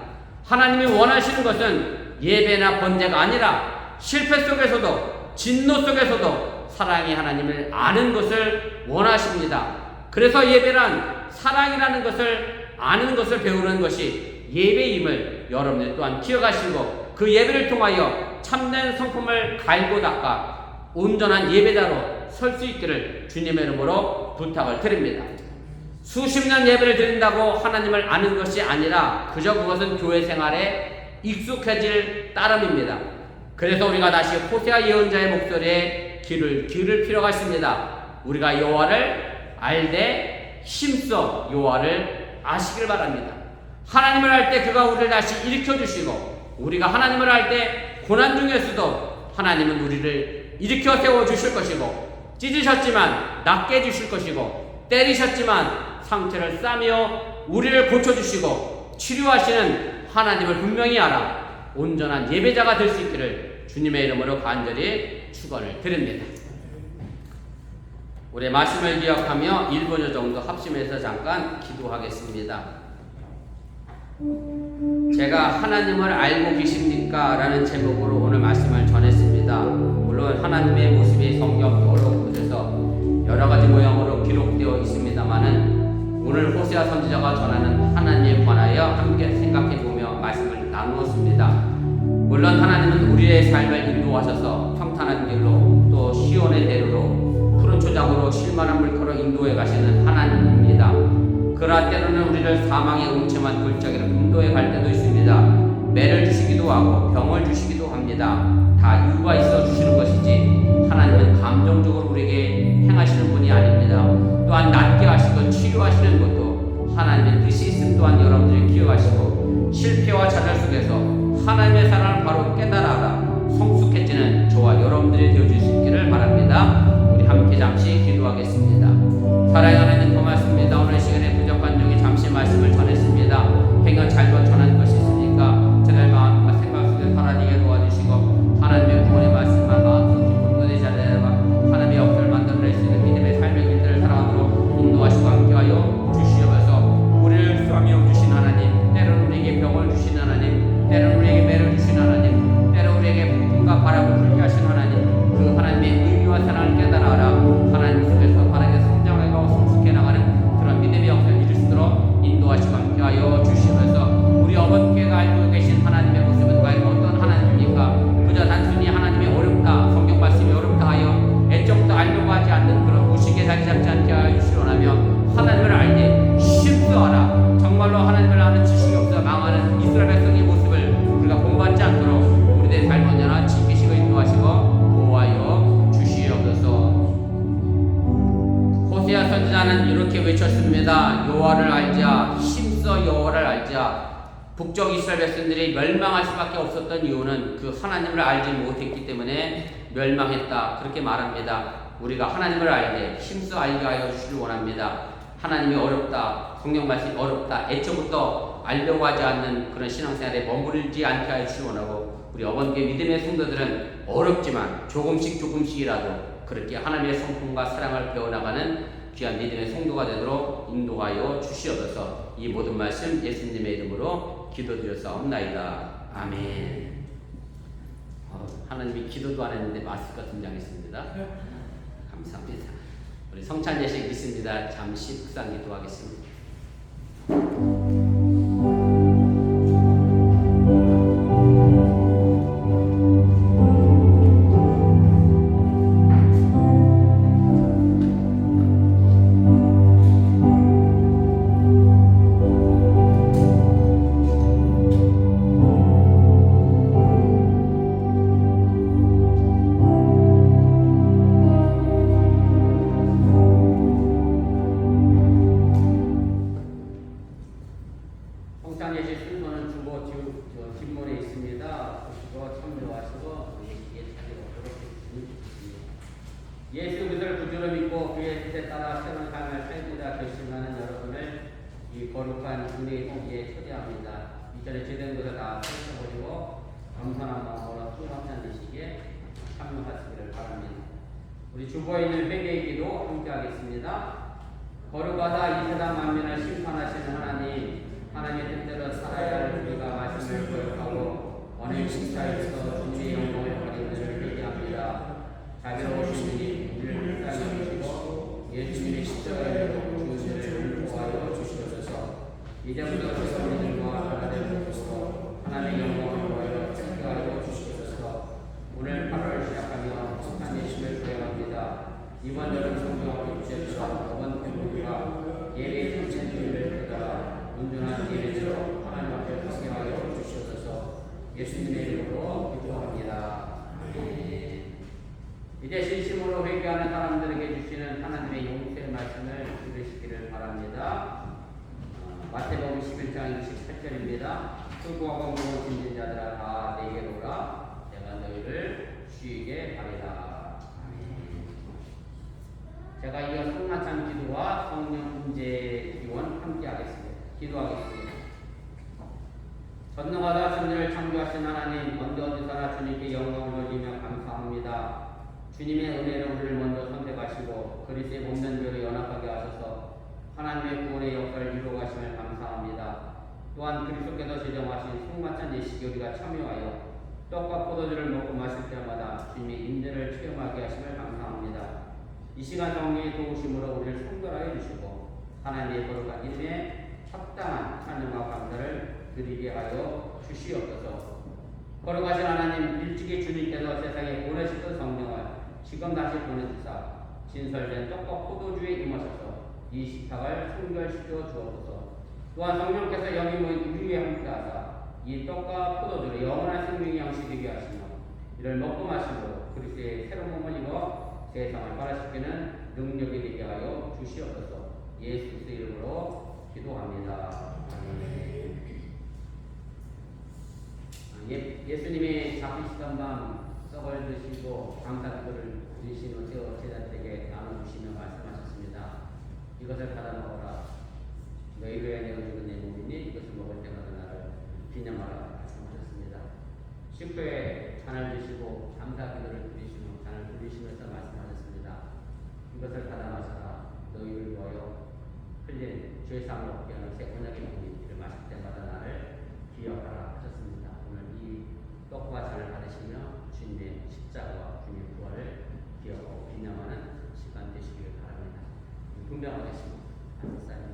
하나님이 원하시는 것은 예배나 번제가 아니라 실패 속에서도 진노 속에서도 사랑의 하나님을 아는 것을 원하십니다. 그래서 예배란 사랑이라는 것을 아는 것을 배우는 것이 예배임을 여러분들 또한 기억하시고 그 예배를 통하여 참된 성품을 갈고 닦아 온전한 예배자로 설 수 있기를 주님의 이름으로 부탁을 드립니다. 수십 년 예배를 드린다고 하나님을 아는 것이 아니라 그저 그것은 교회 생활에 익숙해질 따름입니다. 그래서 우리가 다시 호세아 예언자의 목소리에 귀를 기울일 필요가 있습니다. 우리가 여호와를 알되 힘써 여호와를 아시길 바랍니다. 하나님을 알 때 그가 우리를 다시 일으켜주시고 우리가 하나님을 알 때 고난 중에서도 하나님은 우리를 일으켜 세워주실 것이고 찢으셨지만 낫게 해주실 것이고 때리셨지만 상처를 싸며 우리를 고쳐주시고 치료하시는 하나님을 분명히 알아 온전한 예배자가 될 수 있기를 주님의 이름으로 간절히 축원을 드립니다. 우리 말씀을 기억하며 1분여 정도 합심해서 잠깐 기도하겠습니다. 제가 하나님을 알고 계십니까? 라는 제목으로 오늘 말씀을 전했습니다. 물론 하나님의 모습이 성경 여러 곳에서 여러 가지 모양으로 기록되어 있습니다만은 오늘 호세아 선지자가 전하는 하나님에 관하여 함께 생각해보며 말씀을 나누었습니다. 물론 하나님은 우리의 삶을 인도하셔서 평탄한 길로 또 시온의 대로로 푸른 초장으로 실만한 물가로 인도해 가시는 하나님입니다. 그러나 때로는 우리를 사망의 음침한 골짜기로 인도해 갈 때도 있습니다. 매를 주시기도 하고 병을 주시기도 합니다. 다 이유가 있어 주시는 것이지 하나님은 감정적으로 우리에게 행하시는 분이 아닙니다. 또한 낫게 하시고 치료하시는 것도 하나님의 뜻이 있음 또한 여러분들이 기억하시고 실패와 좌절 속에서 하나님의 사랑을 바로 깨달아 성숙해지는 저와 여러분들이 되어줄 수 있기를 바랍니다. 우리 함께 잠시 기도하겠습니다. 사랑하는 하나님 고맙습니다. 오늘 시간에 부족한 중에 잠시 말씀을 전했습니다. 행여 잘못 전한 것이 있으니까 저의 마음과 생각 속에 사라지게 도와주시고 하나님의 구원의 말씀만 마음속 깊은 곳에 자리하다가 하나님의 역사를 만들어낼 수 있는 믿음의 삶의 길들을 살아가도록 인도하시고 함께하여 주시옵소서. 우리를 수하며 주신 하나님, 때로는 우리에게 병을 주신 하나님, 때로는 우리에게 매를 주신 하나님, 때로는 우리에게 풍과 바람을 불게 하신 하나님, 그 하나님의 의미와 사랑을 깨달아라. 하나님 속에서 바르게 성장하고 성숙해 나가는 그런 믿음의 역사를 이룰 수 있도록 인도하시고 함께하여 주시면서 우리 어머니께가 알고 계신 하나님의 모습은 과연 어떤 하나님입니까? 그저 단순히 하나님이 어렵다, 성경 말씀이 어렵다 하여 애정도 알려고 하지 않는 그런 무식에 자리 잡지 않게 하여 주시오라며 하나님을 알되 실수하라. 정말로 하나님을 아는 지식이 없어 망하는 이스라엘 백성의 모습을 우리가 본받지 않도록 우리의 삶 언제나 지키시고 인도하시고 보호하여 주시옵소서. 호세아 선지자는 이렇게 외쳤습니다. 여호와를 알자, 힘써 여호와를 알자. 북쪽 이스라엘 백성들이 멸망할 수밖에 없었던 이유는 그 하나님을 알지 못했기 때문에 멸망했다. 그렇게 말합니다. 우리가 하나님을 알되 힘써 알게 하여 주시길 원합니다. 하나님이 어렵다, 성경 말씀이 어렵다, 애초부터 알려고 하지 않는 그런 신앙생활에 머무르지 않게 하여 주시기 원하고 우리 어번께 믿음의 성도들은 어렵지만 조금씩이라도 그렇게 하나님의 성품과 사랑을 배워나가는 귀한 믿음의 성도가 되도록 인도하여 주시옵소서. 이 모든 말씀 예수님의 이름으로 기도드렸사옵나이다. 아멘. 하나님이 기도도 안 했는데 마스크가 등장했습니다. 감사합니다. 우리 성찬 예식 있습니다. 잠시 묵상 기도하겠습니다. 예수 그리스도를 구주로 믿고 그의 뜻에 따라 새로운 삶을 살고자 결심하는 여러분을 이 거룩한 은혜의 기회에 초대합니다. 이전에 제된 것을 다 펼쳐버리고 겸손한 마음으로 통합한 되시기에 참여하시기를 바랍니다. 우리 주보에 있는 회개의 기도 함께 하겠습니다. 거룩하다 이 세상 만민을 심판하시는 하나님, 하나님의 뜻대로 살아야 할 우리가 말씀을 거역하고 원의 신사에서 주님의 영광을 가리는 회개합니다. 자비로우신 주님, 우리를 불쌍히 여기시고 예수님의 십자가에도 주님을 보호하여 주시옵소서. 이제부터 우리들과 하나 되는 것으로 하나님의 영광을 보여 함께하여 주시옵소서. 오늘 8월 시작하며 성탄 예식을 수행합니다. 이번 여름 성경학교 주제처럼 이번 교부가 예배의 전체주의를 따라 온전한 예배로 하나님 앞에 함께하여 주시옵소서. 예수님의 이름으로 기도합니다. 이제 진심으로 회개하는 사람들에게 주시는 하나님의 용서의 말씀을 들으시기를 바랍니다. 마태복음 11장 28절입니다. 수고하고 무거운 자들아 다 내게로 오라. 내가 너희를 쉬게 하리라. 아멘. 제가 이어 성만찬 기도와 성령 문제 기원 함께 하겠습니다. 기도하겠습니다. 전능하다 천지를 창조하신 하나님, 언제 어디서나 주님께 영광을 돌리며 감사합니다. 주님의 은혜로 우리를 먼저 선택하시고 그리스도의 몸된 교회를 연합하게 하셔서 하나님의 구원의 역사를 이루어 가심을 감사합니다. 또한 그리스도께서 제정하신 성만찬 예식에 우리가 참여하여 떡과 포도주를 먹고 마실 때마다 주님의 임재를 체험하게 하심을 감사합니다. 이 시간 성령의 도우심으로 우리를 성결하여 주시고 하나님의 거룩한 이름에 합당한 찬양과 감사를 드리게 하여 주시옵소서. 거룩하신 하나님, 일찍이 주님께서 세상에 보내셨던 성령을 지금 다시 보내주사 진설된 떡과 포도주에 임하셔서 이 식탁을 성결시켜 주옵소서. 또한 성령께서 여기 모인 우리 위에 함께하사 이 떡과 포도주를 영원한 생명의 양식되게 하시며 이를 먹고 마시고 그리스도의 새로운 몸을 입어 세상을 발화시키는 능력이 되게 하여 주시옵소서. 예수 그리스도 이름으로 기도합니다. 아멘. 예수님이 잡히시던 밤 떡을 드시고 감사기도를 드리신 후 제자들에게 나눠주시며 말씀하셨습니다. 이것을 받아 먹어라. 너희를 위하여 내어주는 내 몸이니 이것을 먹을 때마다 나를 기념하라 말씀하셨습니다. 식후에 잔을 드시고 감사기도를 드리시며 잔을 드리시면서 말씀하셨습니다. 이것을 받아 마셔라. 너희를 위하여 흘린 죄사함을 얻게 하는 새 언약의 몸이 이를 마실 때마다 나를 기억하라 하셨습니다. 오늘 이 떡과 잔을 받으시며 주님의 십자가와 주님의 부활을 기억하고 기념하는 시간 되시기를 바랍니다. 분명하겠습니다. 감사합니다.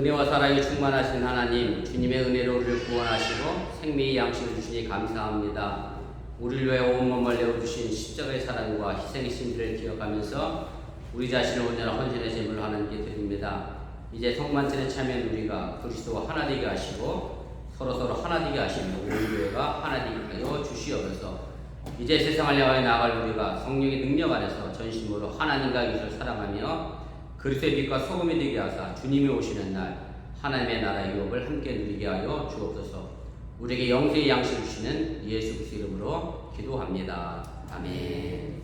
은혜와 사랑이 충만하신 하나님, 주님의 은혜로 우리를 구원하시고 생명의 양식을 주시니 감사합니다. 우리를 위해 온몸을 내어주신 십자가의 사랑과 희생의 신비를 기억하면서 우리 자신을 온전한 헌신의 제물로 하나님께 드립니다. 이제 성만찬에 참여한 우리가 그리스도와 하나 되게 하시고 서로 하나 되게 하시며 온 교회가 하나 되게 하여 주시옵소서. 이제 세상을 향하여 나아갈 우리가 성령의 능력 안에서 전심으로 하나님과 이웃을 사랑하며 그리스도의 빛과 소금이 되게 하사 주님이 오시는 날 하나님의 나라의 유업을 함께 누리게 하여 주옵소서. 우리에게 영생의 양식을 주시는 예수 그리스도 이름으로 기도합니다. 아멘.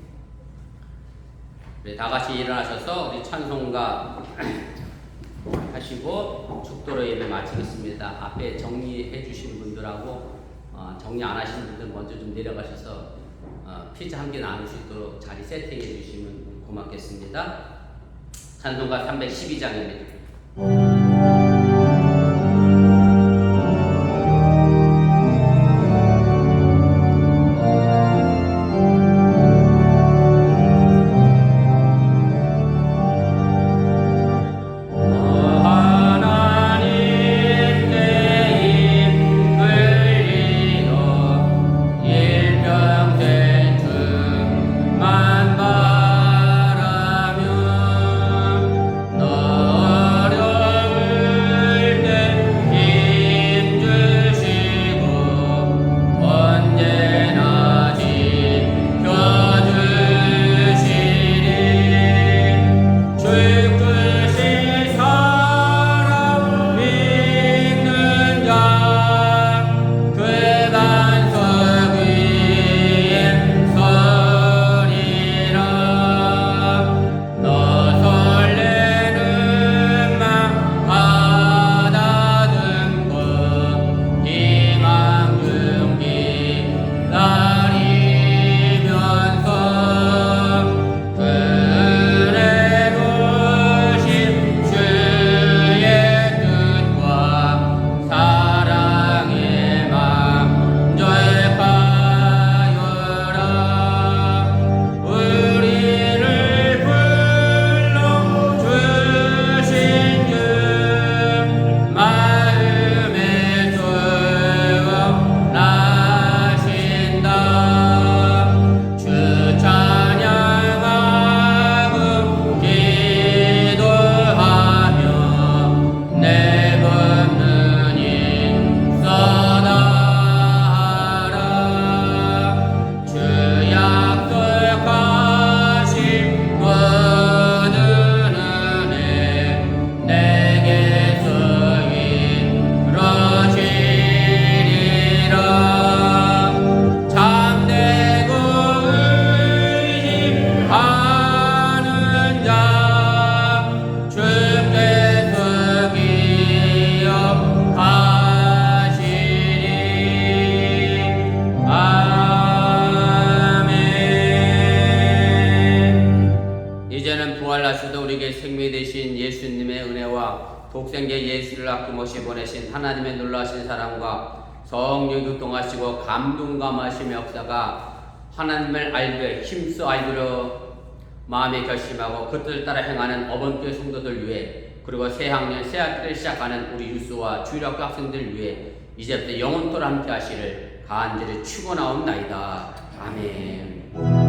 우리 다 같이 일어나셔서 우리 찬송가 하시고 축도로 예배 마치겠습니다. 앞에 정리해 주신 분들하고 정리 안 하신 분들 먼저 좀 내려가셔서 피자 한 개 나눌 수 있도록 자리 세팅해 주시면 고맙겠습니다. 찬송가 312장입니다. 독생자 예수를 아낌없이 보내신 하나님의 놀라신 사랑과 성령 교통하시고 감동감하신 역사가 하나님을 알되 힘써 알기로 마음에 결심하고 그 뜻을 따라 행하는 어번교회 성도들 위해 그리고 새학년 새학기를 시작하는 우리 유수와 주일학교 학생들 위해 이제부터 영원토록 함께 하시를 간절히 축원하옵나이다. 아멘.